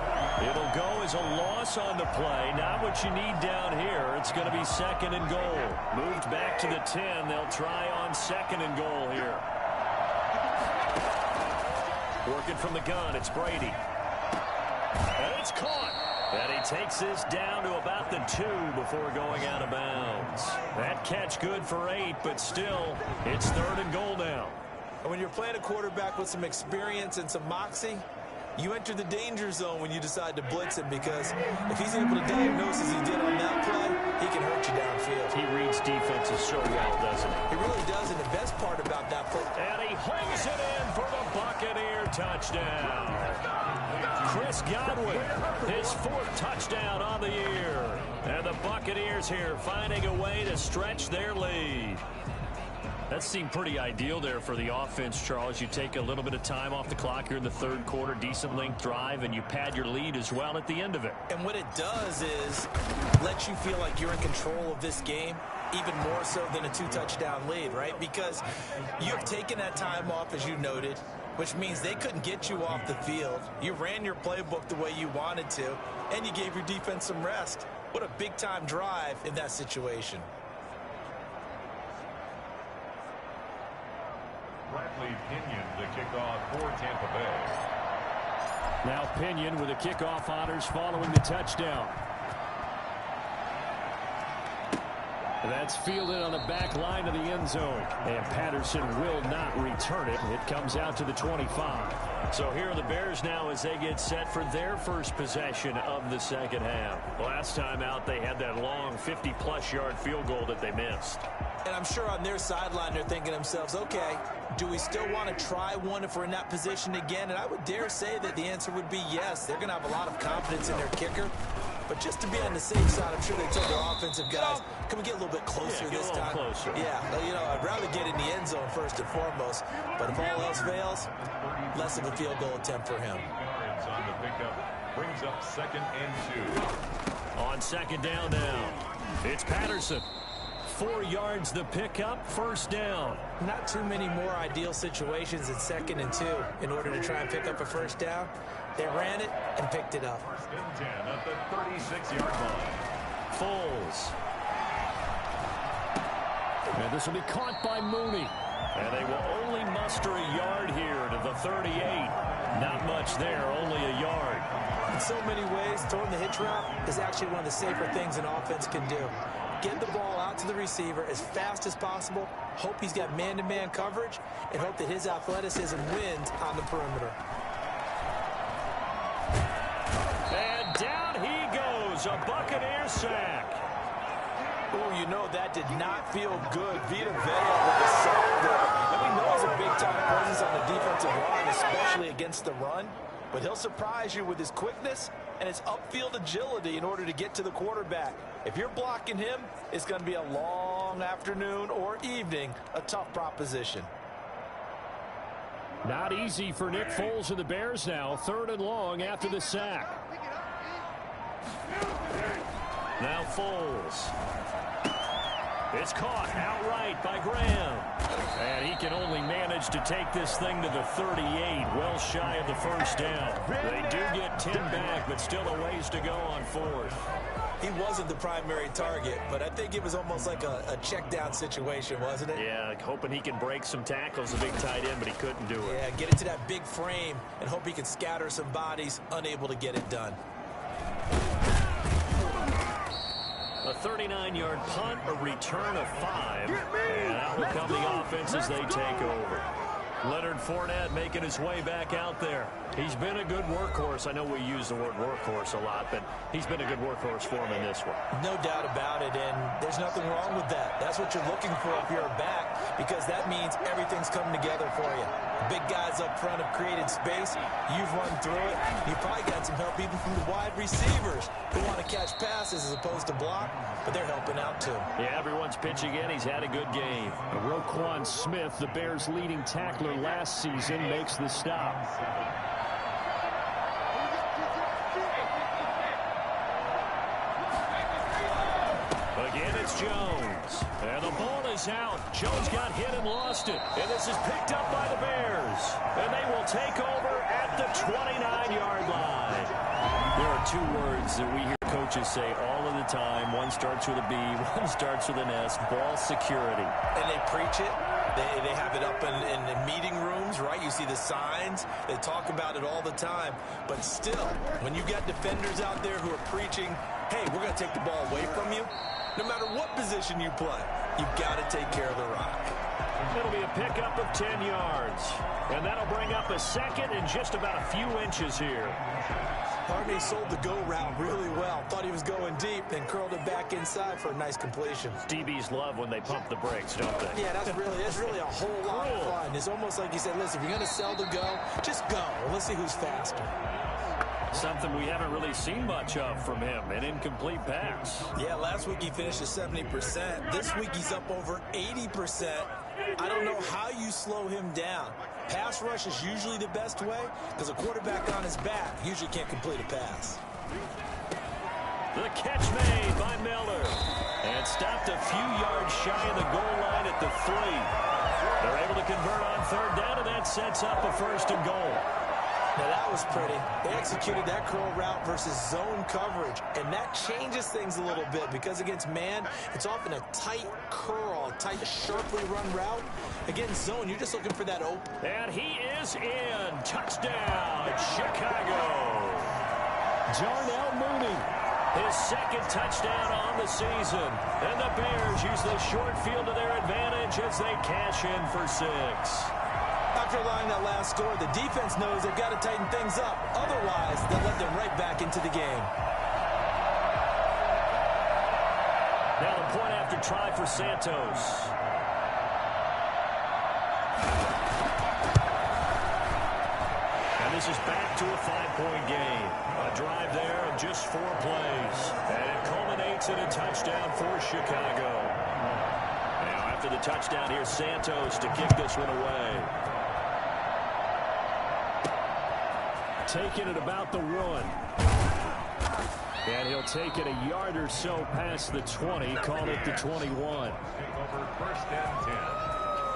[SPEAKER 2] It'll go as a loss on the play. Not what you need down here. It's going to be 2nd and goal. Moved back to the 10. They'll try on 2nd and goal here. Working from the gun, it's Brady. And it's caught. And he takes this down to about the 2 before going out of bounds. That catch good for 8, but still, it's 3rd and goal now.
[SPEAKER 3] And when you're playing a quarterback with some experience and some moxie, you enter the danger zone when you decide to blitz him, because if he's able to diagnose as he did on that play, he can hurt you downfield.
[SPEAKER 2] He reads defenses so well, doesn't he?
[SPEAKER 3] He really does, and the best part about that play...
[SPEAKER 2] And he holds it in for the Buccaneer touchdown. Chris Godwin, his 4th touchdown on the year. And the Buccaneers here finding a way to stretch their lead.
[SPEAKER 5] That seemed pretty ideal there for the offense, Charles. You take a little bit of time off the clock here in the third quarter, decent length drive, and you pad your lead as well at the end of it.
[SPEAKER 3] And what it does is let you feel like you're in control of this game, even more so than a 2-touchdown lead, right? Because you've taken that time off, as you noted, which means they couldn't get you off the field. You ran your playbook the way you wanted to, and you gave your defense some rest. What a big-time drive in that situation.
[SPEAKER 1] Bradley Pinion, the kickoff for Tampa Bay.
[SPEAKER 5] Now Pinion with the kickoff honors following the touchdown. That's fielded on the back line of the end zone. And Patterson will not return it. It comes out to the 25. So here are the Bears now as they get set for their first possession of the second half. Last time out, they had that long 50-plus yard field goal that they missed.
[SPEAKER 3] And I'm sure on their sideline they're thinking to themselves, okay, do we still want to try one if we're in that position again? And I would dare say that the answer would be yes. They're going to have a lot of confidence in their kicker. But just to be on the safe side, I'm sure they told their offensive guys, can we get a little bit closer this time?
[SPEAKER 5] Closer.
[SPEAKER 3] Yeah, you know, I'd rather get in the end zone first and foremost. But if all else fails, less of a field goal attempt for him.
[SPEAKER 1] On the pickup, brings up 2nd and 2.
[SPEAKER 5] On second down now, it's Patterson. 4 yards the pickup, first down.
[SPEAKER 3] Not too many more ideal situations in 2nd and 2 in order to try and pick up a first down. They ran it and picked it up.
[SPEAKER 1] 1st and 10 at the 36-yard line.
[SPEAKER 5] Foles. And this will be caught by Mooney. And they will only muster a yard here to the 38. Not much there, only a yard.
[SPEAKER 3] In so many ways, throwing the hitch route is actually one of the safer things an offense can do. Get the ball out to the receiver as fast as possible, hope he's got man-to-man coverage, and hope that his athleticism wins on the perimeter.
[SPEAKER 5] And down he goes, a Buccaneers sack.
[SPEAKER 3] Oh, you know that did not feel good. Vita Vea with the sack there. And we know he's a big-time presence on the defensive line, especially against the run. But he'll surprise you with his quickness and his upfield agility in order to get to the quarterback. If you're blocking him, it's going to be a long afternoon or evening, a tough proposition.
[SPEAKER 5] Not easy for Nick Foles and the Bears now. 3rd and long after the sack. Now Foles. It's caught outright by Graham. And he can only manage to take this thing to the 38, well shy of the first down. They do get 10 back, but still a ways to go on 4th.
[SPEAKER 3] He wasn't the primary target, but I think it was almost like a check down situation, wasn't it?
[SPEAKER 5] Yeah, hoping he can break some tackles, a big tight end, but he couldn't do it.
[SPEAKER 3] Yeah, get it to that big frame and hope he can scatter some bodies, unable to get it done.
[SPEAKER 5] A 39-yard punt, a return of 5. And out will come the offense as they take over. Leonard Fournette making his way back out there. He's been a good workhorse. I know we use the word workhorse a lot, but he's been a good workhorse for him in this one.
[SPEAKER 3] No doubt about it, and there's nothing wrong with that. That's what you're looking for if you're a back, because that means everything's coming together for you. The big guys up front have created space. You've run through it. You've probably got some help even from the wide receivers who want to catch passes as opposed to block, but they're helping out too.
[SPEAKER 5] Yeah, everyone's pitching in. He's had a good game. Roquan Smith, the Bears' leading tackler last season, makes the stop. Again, it's Jones. And the ball is out. Jones got hit and lost it. And this is picked up by the Bears. And they will take over at the 29-yard line. There are 2 words that we hear coaches say all of the time. One starts with a B, one starts with an S. Ball security.
[SPEAKER 3] And they preach it. They have it up in the meeting rooms, right? You see the signs. They talk about it all the time. But still, when you got defenders out there who are preaching, hey, we're going to take the ball away from you, no matter what position you play, you've got to take care of the rock.
[SPEAKER 5] It'll be a pickup of 10 yards. And that'll bring up a second and just about a few inches here.
[SPEAKER 3] Harvey sold the go route really well. Thought he was going deep, then curled it back inside for a nice completion.
[SPEAKER 5] DBs love when they pump the brakes, don't they?
[SPEAKER 3] Yeah, that's really a whole lot of fun. It's almost like you said, listen, if you're going to sell the go, just go. Let's see who's faster.
[SPEAKER 5] Something we haven't really seen much of from him, an incomplete pass.
[SPEAKER 3] Yeah, last week he finished at 70%. This week he's up over 80%, I don't know how you slow him down. Pass rush is usually the best way because a quarterback on his back usually can't complete a pass.
[SPEAKER 2] The catch made by Miller. And stopped a few yards shy of the goal line at the 3. They're able to convert on 3rd down, and that sets up a 1st and goal.
[SPEAKER 3] Now that was pretty. They executed that curl route versus zone coverage, and that changes things a little bit because against man, it's often a tight curl, tight, sharply run route. Against zone, you're just looking for that open.
[SPEAKER 2] And he is in. Touchdown, Chicago.
[SPEAKER 5] Darnell Mooney.
[SPEAKER 2] His 2nd touchdown on the season. And the Bears use the short field to their advantage as they cash in for 6.
[SPEAKER 3] After allowing that last score, the defense knows they've got to tighten things up. Otherwise, they'll let them right back into the game.
[SPEAKER 2] Now the point after try for Santos. And this is back to a 5-point game. A drive there of just 4 plays. And it culminates in a touchdown for Chicago. Now after the touchdown, here's Santos to kick this one away.
[SPEAKER 5] Taking it about the 1. And he'll take it a yard or so past the 20, call it the 21.
[SPEAKER 1] Over 1st and 10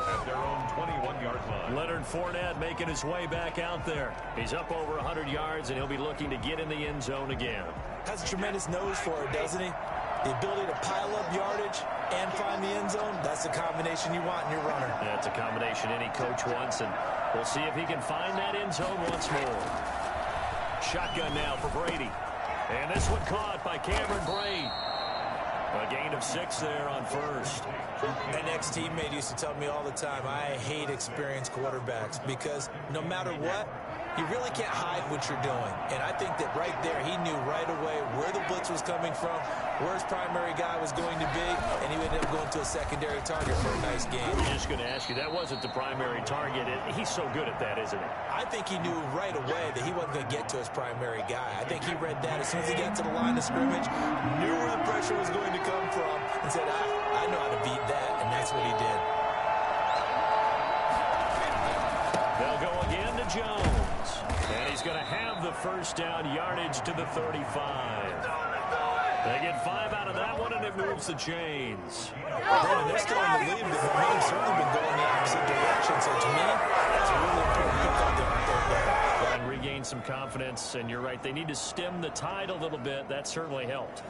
[SPEAKER 1] at their own 21-yard line.
[SPEAKER 2] Leonard Fournette making his way back out there. He's up over 100 yards, and he'll be looking to get in the end zone again.
[SPEAKER 3] Has a tremendous nose for it, doesn't he? The ability to pile up yardage and find the end zone, that's the combination you want in your runner.
[SPEAKER 2] That's a combination any coach wants, and we'll see if he can find that end zone once more. Shotgun now for Brady. And this one caught by Cameron Brate. A gain of 6 there on 1st.
[SPEAKER 3] An ex-teammate used to tell me all the time, I hate experienced quarterbacks because no matter what, you really can't hide what you're doing. And I think that right there, he knew right away where the blitz was coming from, where his primary guy was going to be, and he ended up going to a secondary target for a nice game.
[SPEAKER 2] I was just going to ask you, that wasn't the primary target. He's so good at that, isn't he?
[SPEAKER 3] I think he knew right away that he wasn't going to get to his primary guy. I think he read that as soon as he got to the line of scrimmage, knew where the pressure was going to come from, and said, I know how to beat that, and that's what he did.
[SPEAKER 2] They'll go again to Jones. And he's going to have the 1st down yardage to the 35. They get 5 out of that one, and it moves the chains.
[SPEAKER 3] Well, they're still in the lead, but the momentum's certainly been going the opposite direction. So to me, that's a really important pick out there on 3rd down.
[SPEAKER 2] And regain some confidence, and you're right, they need to stem the tide a little bit. That certainly helped.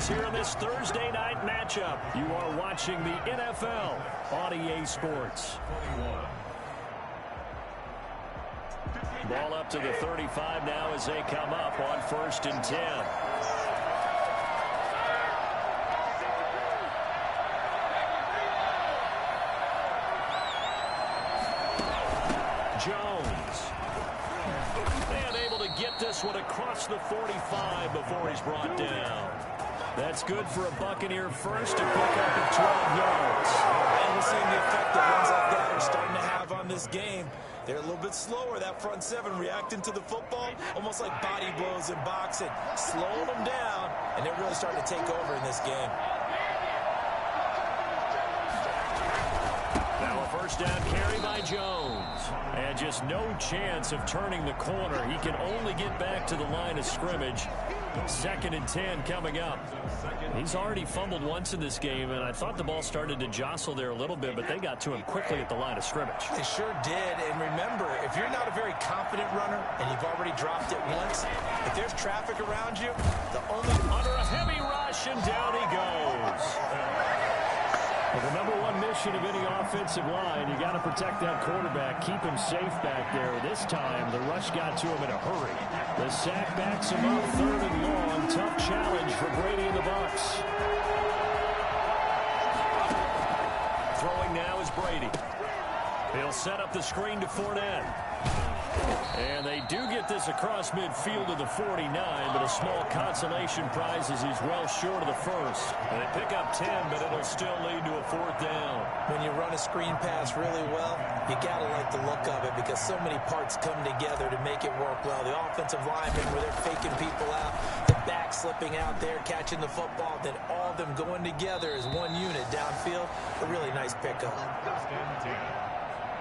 [SPEAKER 2] Here in this Thursday night matchup. You are watching the NFL on EA Sports. Ball up to the 35 now as they come up on 1st and 10. Jones. And able to get this one across the 45 before he's brought down. That's good for a Buccaneer 1st to pick up at 12 yards.
[SPEAKER 3] And we're seeing the effect that runs like that are starting to have on this game. They're a little bit slower, that front 7 reacting to the football, almost like body blows in boxing, slowing them down, and they're really starting to take over in this game.
[SPEAKER 2] Now a 1st down carry by Jones. And just no chance of turning the corner. He can only get back to the line of scrimmage. 2nd and 10 coming up. He's already fumbled once in this game, and I thought the ball started to jostle there a little bit, but they got to him quickly at the line of scrimmage.
[SPEAKER 3] They sure did, and remember, if you're not a very confident runner and you've already dropped it once, if there's traffic around you, the only...
[SPEAKER 2] Under a heavy rush, and down he goes.
[SPEAKER 5] Well, the #1 mission of any offensive line, you got to protect that quarterback, keep him safe back there. This time, the rush got to him in a hurry. The sack backs him up, 3rd and long. Tough challenge for Brady and the Bucs.
[SPEAKER 2] Throwing now is Brady. He'll set up the screen to Fournette.
[SPEAKER 5] And they do get this across midfield to the 49, but a small consolation prize as he's well short of the first. And they pick up 10, but it'll still lead to a 4th down.
[SPEAKER 3] When you run a screen pass really well, you got to like the look of it because so many parts come together to make it work well. The offensive linemen where they're faking people out, the back slipping out there, catching the football, then all of them going together as one unit downfield. A really nice pickup.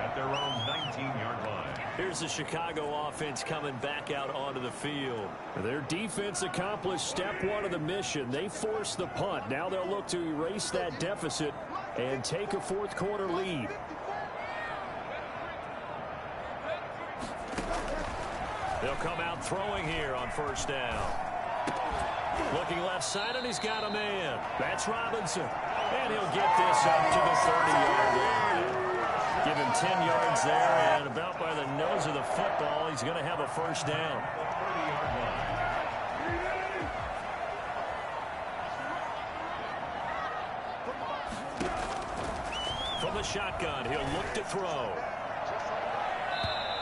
[SPEAKER 1] At their own 19-yard line.
[SPEAKER 5] Here's the Chicago offense coming back out onto the field. Their defense accomplished step 1 of the mission. They forced the punt. Now they'll look to erase that deficit and take a 4th quarter lead. They'll come out throwing here on 1st down. Looking left side, and he's got a man. That's Robinson. And he'll get this up to the 30-yard line. Give him 10 yards there, and about by the nose of the football, he's going to have a 1st down. From the shotgun, he'll look to throw.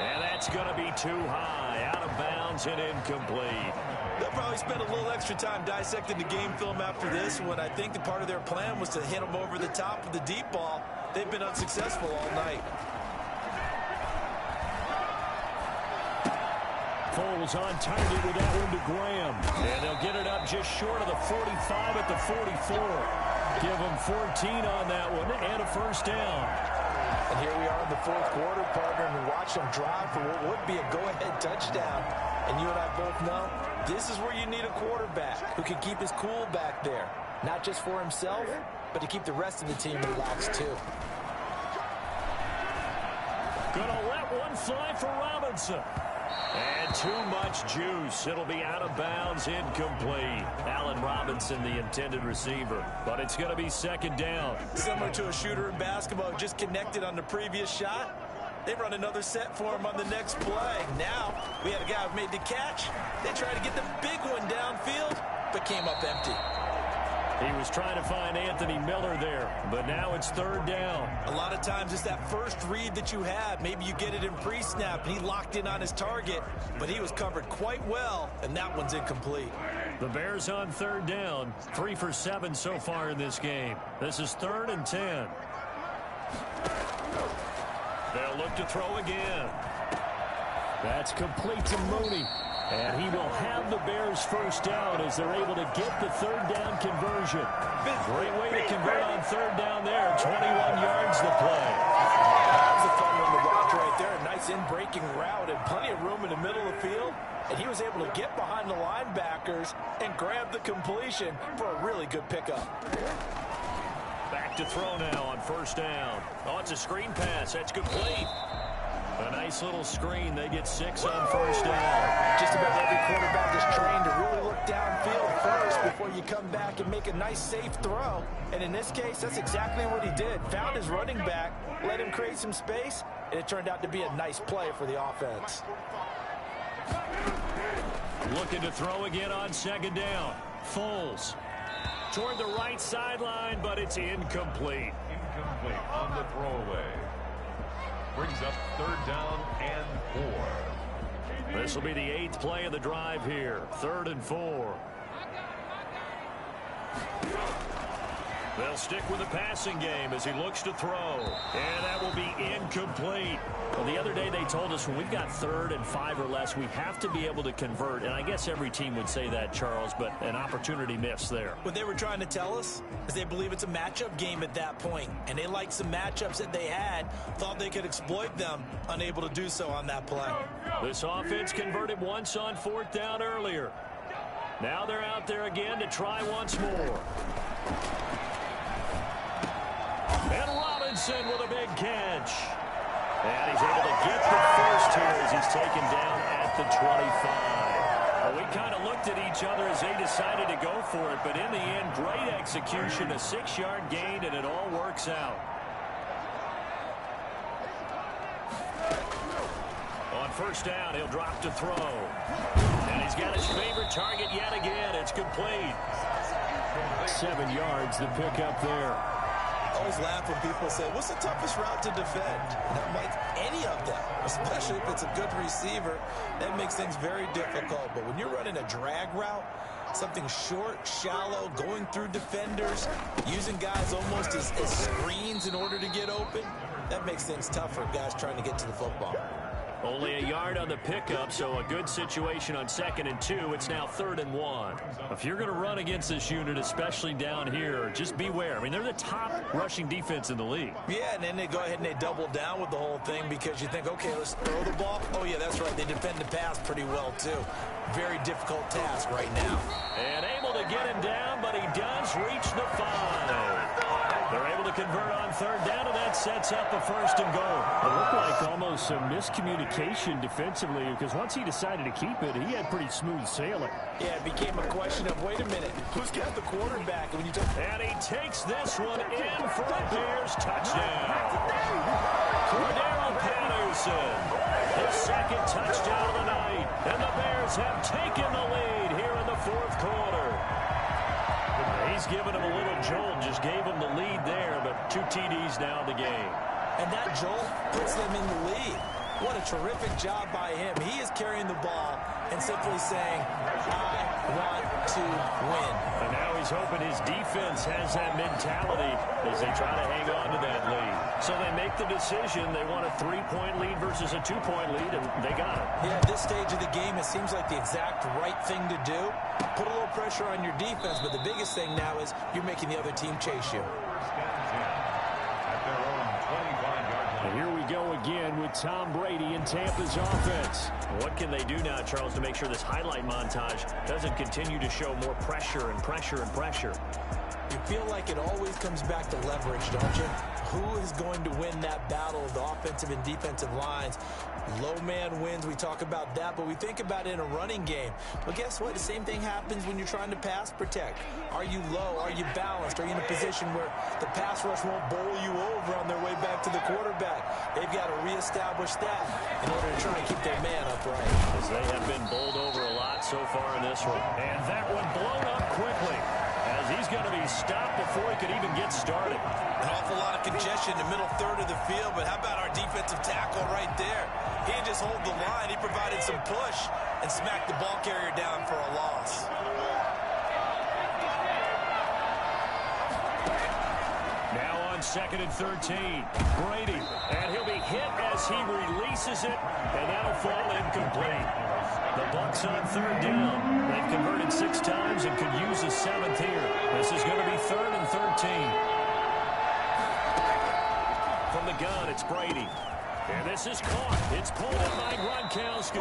[SPEAKER 5] And that's going to be too high, out of bounds and incomplete.
[SPEAKER 3] They'll probably spend a little extra time dissecting the game film after this when I think the part of their plan was to hit them over the top with the deep ball. They've been unsuccessful all night.
[SPEAKER 5] Foles on target with that one to Graham. And they'll get it up just short of the 45 at the 44. Give them 14 on that one and a 1st down.
[SPEAKER 3] And here we are in the 4th quarter, partner, and we watch them drive for what would be a go-ahead touchdown. And you and I both know this is where you need a quarterback who can keep his cool back there. Not just for himself, but to keep the rest of the team relaxed too.
[SPEAKER 5] Gonna let one fly for Robinson. And too much juice. It'll be out of bounds, incomplete. Allen Robinson, the intended receiver. But it's going to be 2nd down.
[SPEAKER 3] Similar to a shooter in basketball who just connected on the previous shot. They run another set for him on the next play. Now, we had a guy who made the catch. They tried to get the big one downfield, but came up empty.
[SPEAKER 5] He was trying to find Anthony Miller there, but now it's 3rd down.
[SPEAKER 3] A lot of times it's that first read that you have. Maybe you get it in pre-snap, and he locked in on his target, but he was covered quite well, and that one's incomplete.
[SPEAKER 5] The Bears on 3rd down, 3 for 7 so far in this game. This is 3rd and 10. They'll look to throw again. That's complete to Mooney. And he will have the Bears' 1st down as they're able to get the 3rd down conversion. Great way to convert on 3rd down there. 21 yards to play.
[SPEAKER 3] That was a fun one to watch right there. A nice in-breaking route and plenty of room in the middle of the field. And he was able to get behind the linebackers and grab the completion for a really good pickup.
[SPEAKER 5] Back to throw now on 1st down. Oh, it's a screen pass. That's complete. A nice little screen. They get 6 on 1st down.
[SPEAKER 3] Just about every quarterback is trained to really look downfield first before you come back and make a nice, safe throw. And in this case, that's exactly what he did. Found his running back, let him create some space, and it turned out to be a nice play for the offense.
[SPEAKER 5] Looking to throw again on 2nd down. Foles toward the right sideline, but it's incomplete.
[SPEAKER 1] Incomplete on the throwaway. Brings up 3rd down and 4.
[SPEAKER 5] This will be the 8th play of the drive here. 3rd and 4. They'll stick with the passing game as he looks to throw. And that will be incomplete. Well, the other day they told us when we've got 3rd and 5 or less, we have to be able to convert. And I guess every team would say that, Charles, but an opportunity missed there.
[SPEAKER 3] What they were trying to tell us is they believe it's a matchup game at that point. And they liked some matchups that they had, thought they could exploit them, unable to do so on that play.
[SPEAKER 5] This offense converted once on 4th down earlier. Now they're out there again to try once more. And Robinson with a big catch. And he's able to get the first here as he's taken down at the 25. Well, we kind of looked at each other as they decided to go for it, but in the end, great execution, a 6-yard gain, and it all works out. On 1st down, he'll drop to throw. And he's got his favorite target yet again. It's complete. 7 yards, the pickup there.
[SPEAKER 3] always laugh when people say, what's the toughest route to defend? And I'm like, any of them, especially if it's a good receiver. That makes things very difficult. But when you're running a drag route, something short, shallow, going through defenders, using guys almost as screens in order to get open, that makes things tough for guys trying to get to the football.
[SPEAKER 5] Only a yard on the pickup, so a good situation on 2nd and 2. It's now 3rd and 1. If you're going to run against this unit, especially down here, just beware. I mean, they're the top rushing defense in the league.
[SPEAKER 3] Yeah, and then they go ahead and they double down with the whole thing because you think, okay, let's throw the ball. Oh, yeah, that's right. They defend the pass pretty well, too. Very difficult task right now.
[SPEAKER 5] And able to get him down, but he does reach the 5. They're able to convert on 3rd down, and that sets up a 1st and goal.
[SPEAKER 2] It looked like almost some miscommunication defensively because once he decided to keep it, he had pretty smooth sailing.
[SPEAKER 3] Yeah, it became a question of, wait a minute, who's got the quarterback? And
[SPEAKER 5] he takes this one in for a Bears touchdown. Cordero Patterson, his 2nd touchdown of the night, and the Bears have taken the lead here in the 4th quarter. He's given him a little jolt, just gave him the lead there, but 2 TDs now in the game.
[SPEAKER 3] And that jolt puts them in the lead. What a terrific job by him. He is carrying the ball and simply saying, I want to win.
[SPEAKER 5] And now he's hoping his defense has that mentality as they try to hang on to that lead. So they make the decision. They want a 3-point lead versus a 2-point lead, and they got it.
[SPEAKER 3] Yeah, at this stage of the game, it seems like the exact right thing to do. Put a little pressure on your defense, but the biggest thing now is you're making the other team chase you.
[SPEAKER 2] And here we go again with Tom Brady and Tampa's offense.
[SPEAKER 5] What can they do now, Charles, to make sure this highlight montage doesn't continue to show more pressure and pressure and pressure?
[SPEAKER 3] You feel like it always comes back to leverage, don't you? Who is going to win that battle of the offensive and defensive lines? Low man wins. We talk about that, but we think about it in a running game. But guess what? The same thing happens when you're trying to pass protect. Are you low? Are you balanced? Are you in a position where the pass rush won't bowl you over on their way back to the quarterback? They've got to reestablish that in order to try and keep their man upright.
[SPEAKER 5] As they have been bowled over a lot so far in this one. And that one blown up quickly, as he's going to be stopped before he could even get started.
[SPEAKER 3] An awful lot of congestion in the middle third of the field, but how about our defensive tackle right there? He didn't just hold the line. He provided some push and smacked the ball carrier down for a loss.
[SPEAKER 5] Now on 2nd and 13, Brady, and he'll be hit as he releases it, and that'll fall incomplete. The Bucs on 3rd down. They've converted 6 times and could use a 7th here. This is going to be 3rd and 13. From the gun, it's Brady. And this is caught. It's pulled in by Gronkowski.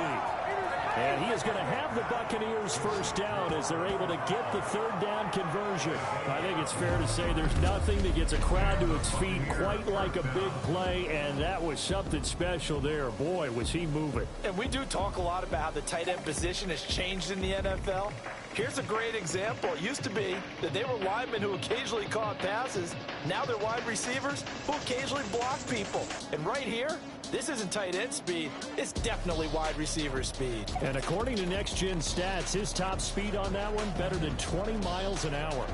[SPEAKER 5] And he is going to have the Buccaneers 1st down as they're able to get the 3rd down conversion.
[SPEAKER 2] I think it's fair to say there's nothing that gets a crowd to its feet quite like a big play, and that was something special there. Boy, was he moving.
[SPEAKER 3] And we do talk a lot about how the tight end position has changed in the NFL. Here's a great example. It used to be that they were linemen who occasionally caught passes. Now they're wide receivers who occasionally block people. And right here, this isn't tight end speed. It's definitely wide receiver speed.
[SPEAKER 2] And according to Next Gen Stats, his top speed on that one, better than 20 miles an hour.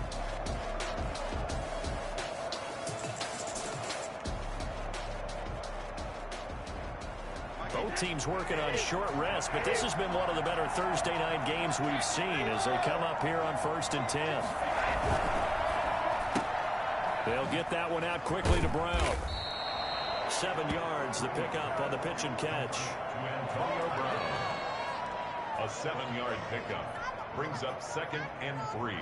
[SPEAKER 5] Both teams working on short rest, but this has been one of the better Thursday night games we've seen as they come up here on 1st and 10. They'll get that one out quickly to Brown. 7 yards, the pickup on the pitch and catch.
[SPEAKER 1] A 7-yard pickup brings up 2nd and 3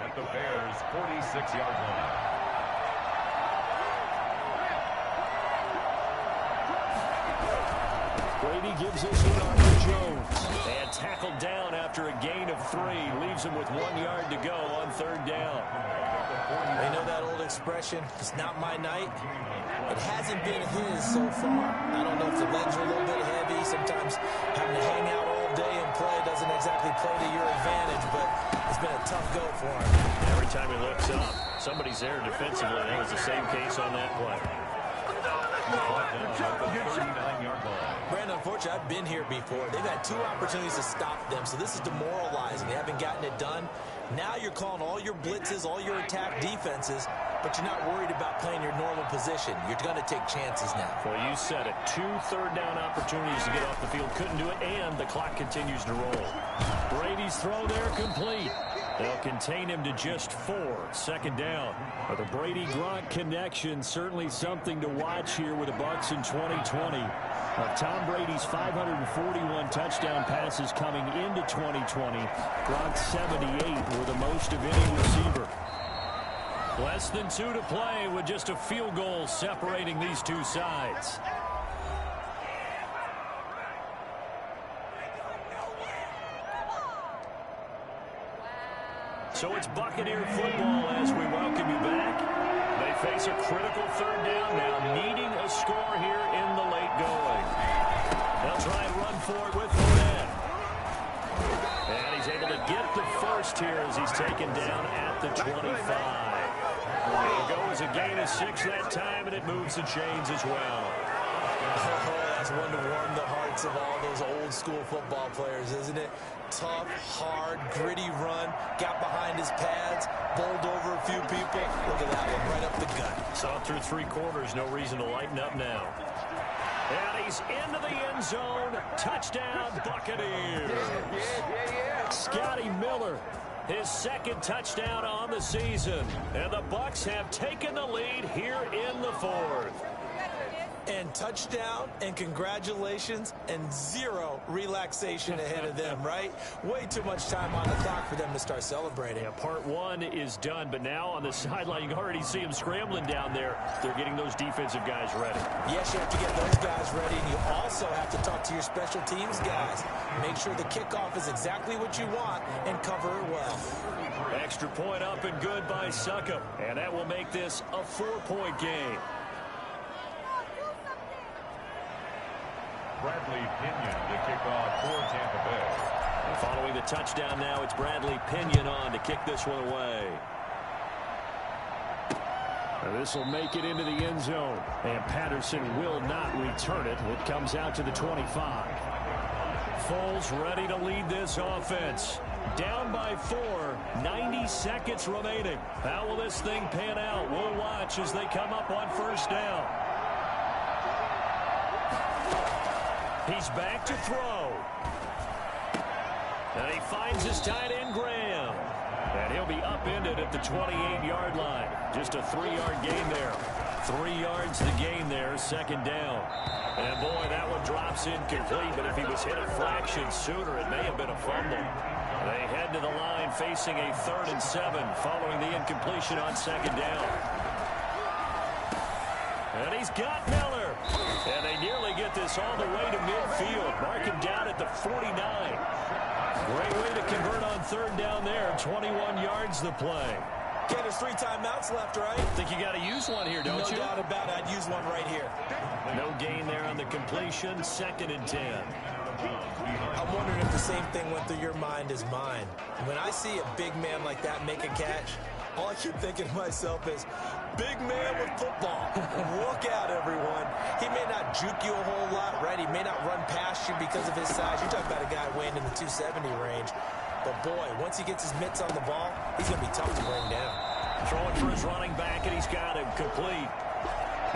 [SPEAKER 1] at the Bears' 46-yard line.
[SPEAKER 2] Brady gives this one off to Jones.
[SPEAKER 5] And tackled down after a gain of 3. Leaves him with 1 yard to go on 3rd down.
[SPEAKER 3] They know that old expression, it's not my night. It hasn't been his so far. I don't know if the legs are a little bit heavy. Sometimes having to hang out all day and play doesn't exactly play to your advantage, but it's been a tough go for him.
[SPEAKER 5] Every time he looks up, somebody's there defensively. That was the same case on that play.
[SPEAKER 3] Brandon, unfortunately, I've been here before. They've had 2 opportunities to stop them, so this is demoralizing. They haven't gotten it done. Now you're calling all your blitzes, all your attack defenses, but you're not worried about playing your normal position. You're going to take chances now.
[SPEAKER 5] Well, you said it. 2 third-down opportunities to get off the field. Couldn't do it, and the clock continues to roll. Brady's throw there complete. They'll contain him to just 4. Second down. The Brady-Gronk connection, certainly something to watch here with the Bucs in 2020. Tom Brady's 541 touchdown passes coming into 2020. Gronk's 78 were the most of any receiver. Less than 2 to play with just a field goal separating these two sides. So it's Buccaneer football as we welcome you back. They face a critical third down now, needing a score here in the late going. They'll try and run for it with Fournette. And he's able to get the first here as he's taken down at the 25. It'll go as a gain of 6 that time, and it moves the chains as well.
[SPEAKER 3] Oh, that's one to warm the hearts of all those old school football players, isn't it? Tough, hard, gritty run, got behind his pads, bowled over a few people. Look at that one, right up the gut.
[SPEAKER 5] Saw through 3 quarters, no reason to lighten up now. And he's into the end zone. Touchdown, Buccaneers. Scotty Miller, his 2nd touchdown on the season. And the Bucs have taken the lead here in the 4th.
[SPEAKER 3] And touchdown, and congratulations, and 0 relaxation ahead of them, right? Way too much time on the clock for them to start celebrating.
[SPEAKER 5] Yeah, part 1 is done, but now on the sideline, you can already see them scrambling down there. They're getting those defensive guys ready.
[SPEAKER 3] Yes, you have to get those guys ready, and you also have to talk to your special teams guys. Make sure the kickoff is exactly what you want, and cover it well.
[SPEAKER 5] Extra point up and good by Succop, and that will make this a 4-point game.
[SPEAKER 1] Bradley Pinion to kick off for Tampa Bay.
[SPEAKER 5] And following the touchdown now, it's Bradley Pinion on to kick this one away. This will make it into the end zone, and Patterson will not return it. It comes out to the 25. Foles ready to lead this offense. Down by 4, 90 seconds remaining. How will this thing pan out? We'll watch as they come up on first down. He's back to throw. And he finds his tight end, Graham. And he'll be upended at the 28-yard line. Just a 3-yard gain there. 3 yards to gain there, second down. And boy, that one drops incomplete, but if he was hit a fraction sooner, it may have been a fumble. They head to the line facing a 3rd and 7 following the incompletion on second down. And he's got Miller. And they nearly get this all the way to midfield. Mark him down at the 49. Great way to convert on third down there. 21 yards the play.
[SPEAKER 3] Get his 3 timeouts left, right?
[SPEAKER 5] Think you got to use one here, don't you?
[SPEAKER 3] No doubt about it. I'd use one right here.
[SPEAKER 5] No gain there on the completion. 2nd and 10.
[SPEAKER 3] I'm wondering if the same thing went through your mind as mine. When I see a big man like that make a catch, all I keep thinking to myself is, big man with football. Look out, everyone. He may not juke you a whole lot, right? He may not run past you because of his size. You're talking about a guy weighing in the 270 range. But, boy, once he gets his mitts on the ball, he's going to be tough to bring down.
[SPEAKER 5] Throwing for his running back, and he's got him complete.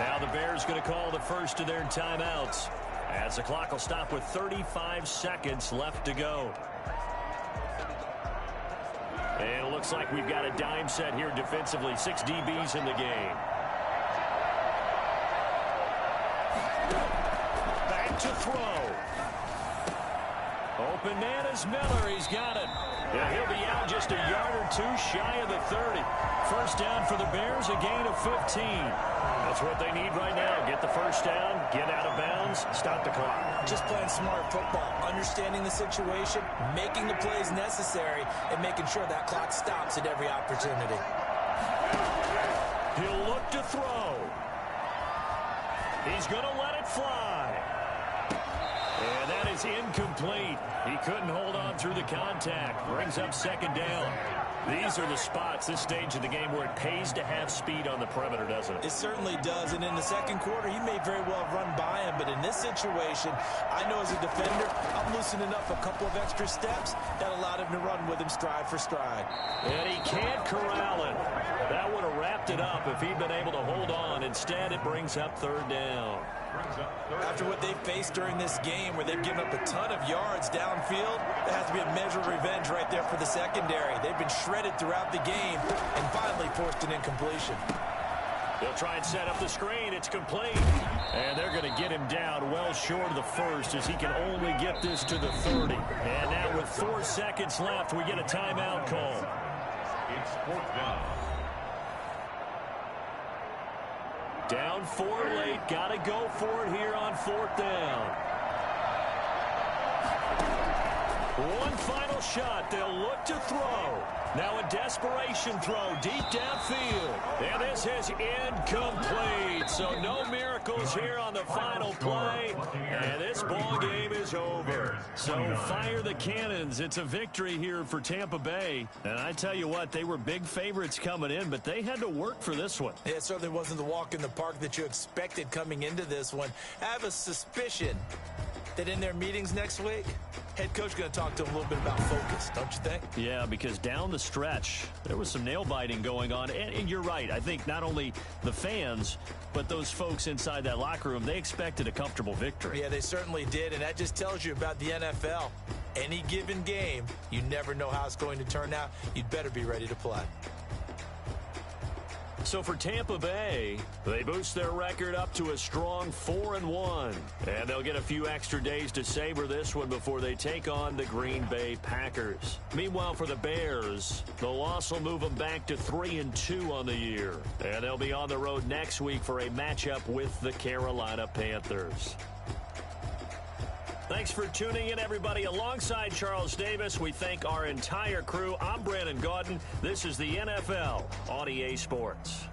[SPEAKER 5] Now the Bears going to call the first of their timeouts, as the clock will stop with 35 seconds left to go. And it looks like we've got a dime set here defensively. 6 DBs in the game. Back to throw. Open man is Miller. He's got it. Yeah, he'll be out just a yard or 2 shy of the 30. First down for the Bears, a gain of 15. That's what they need right now. Get the first down, get out of bounds, stop the clock.
[SPEAKER 3] Just playing smart football, understanding the situation, making the plays necessary, and making sure that clock stops at every opportunity.
[SPEAKER 5] He'll look to throw. He's going to let it fly. And that is incomplete. He couldn't hold on through the contact. Brings up second down. These are the spots, this stage of the game, where it pays to have speed on the perimeter, doesn't it?
[SPEAKER 3] It certainly does, and in the second quarter, he may very well run by him, but in this situation, I know as a defender, I'm loosening up a couple of extra steps that allowed him to run with him stride for stride.
[SPEAKER 5] And he can't corral it. That would have wrapped it up if he'd been able to hold on. Instead, it brings up third down.
[SPEAKER 3] After what they faced during this game where they've given up a ton of yards downfield, there has to be a measure of revenge right there for the secondary. They've been shredded throughout the game and finally forced an incompletion.
[SPEAKER 5] They'll try and set up the screen. It's complete. And they're going to get him down well short of the first as he can only get this to the 30. And now with 4 seconds left, we get a timeout call.
[SPEAKER 1] It's fourth down.
[SPEAKER 5] Down 4 late. Got to go for it here on fourth down. One final shot. They'll look to throw. Now a desperation throw deep downfield. And this is incomplete. So no miracles here on the final play. And this ball game is over. So fire the cannons. It's a victory here for Tampa Bay. And I tell you what, they were big favorites coming in, but they had to work for this one.
[SPEAKER 3] Yeah, it certainly wasn't the walk in the park that you expected coming into this one. I have a suspicion that in their meetings next week, head coach going to talk to them a little bit about focus, don't you think?
[SPEAKER 5] Yeah, because down the stretch, there was some nail-biting going on. And you're right. I think not only the fans, but those folks inside that locker room, they expected a comfortable victory.
[SPEAKER 3] Yeah, they certainly did, and that just tells you about the NFL. Any given game, you never know how it's going to turn out. You'd better be ready to play.
[SPEAKER 5] So for Tampa Bay, they boost their record up to a strong 4-1. And they'll get a few extra days to savor this one before they take on the Green Bay Packers. Meanwhile, for the Bears, the loss will move them back to 3-2 on the year. And they'll be on the road next week for a matchup with the Carolina Panthers. Thanks for tuning in, everybody. Alongside Charles Davis, we thank our entire crew. I'm Brandon Gaudin. This is the NFL on EA Sports.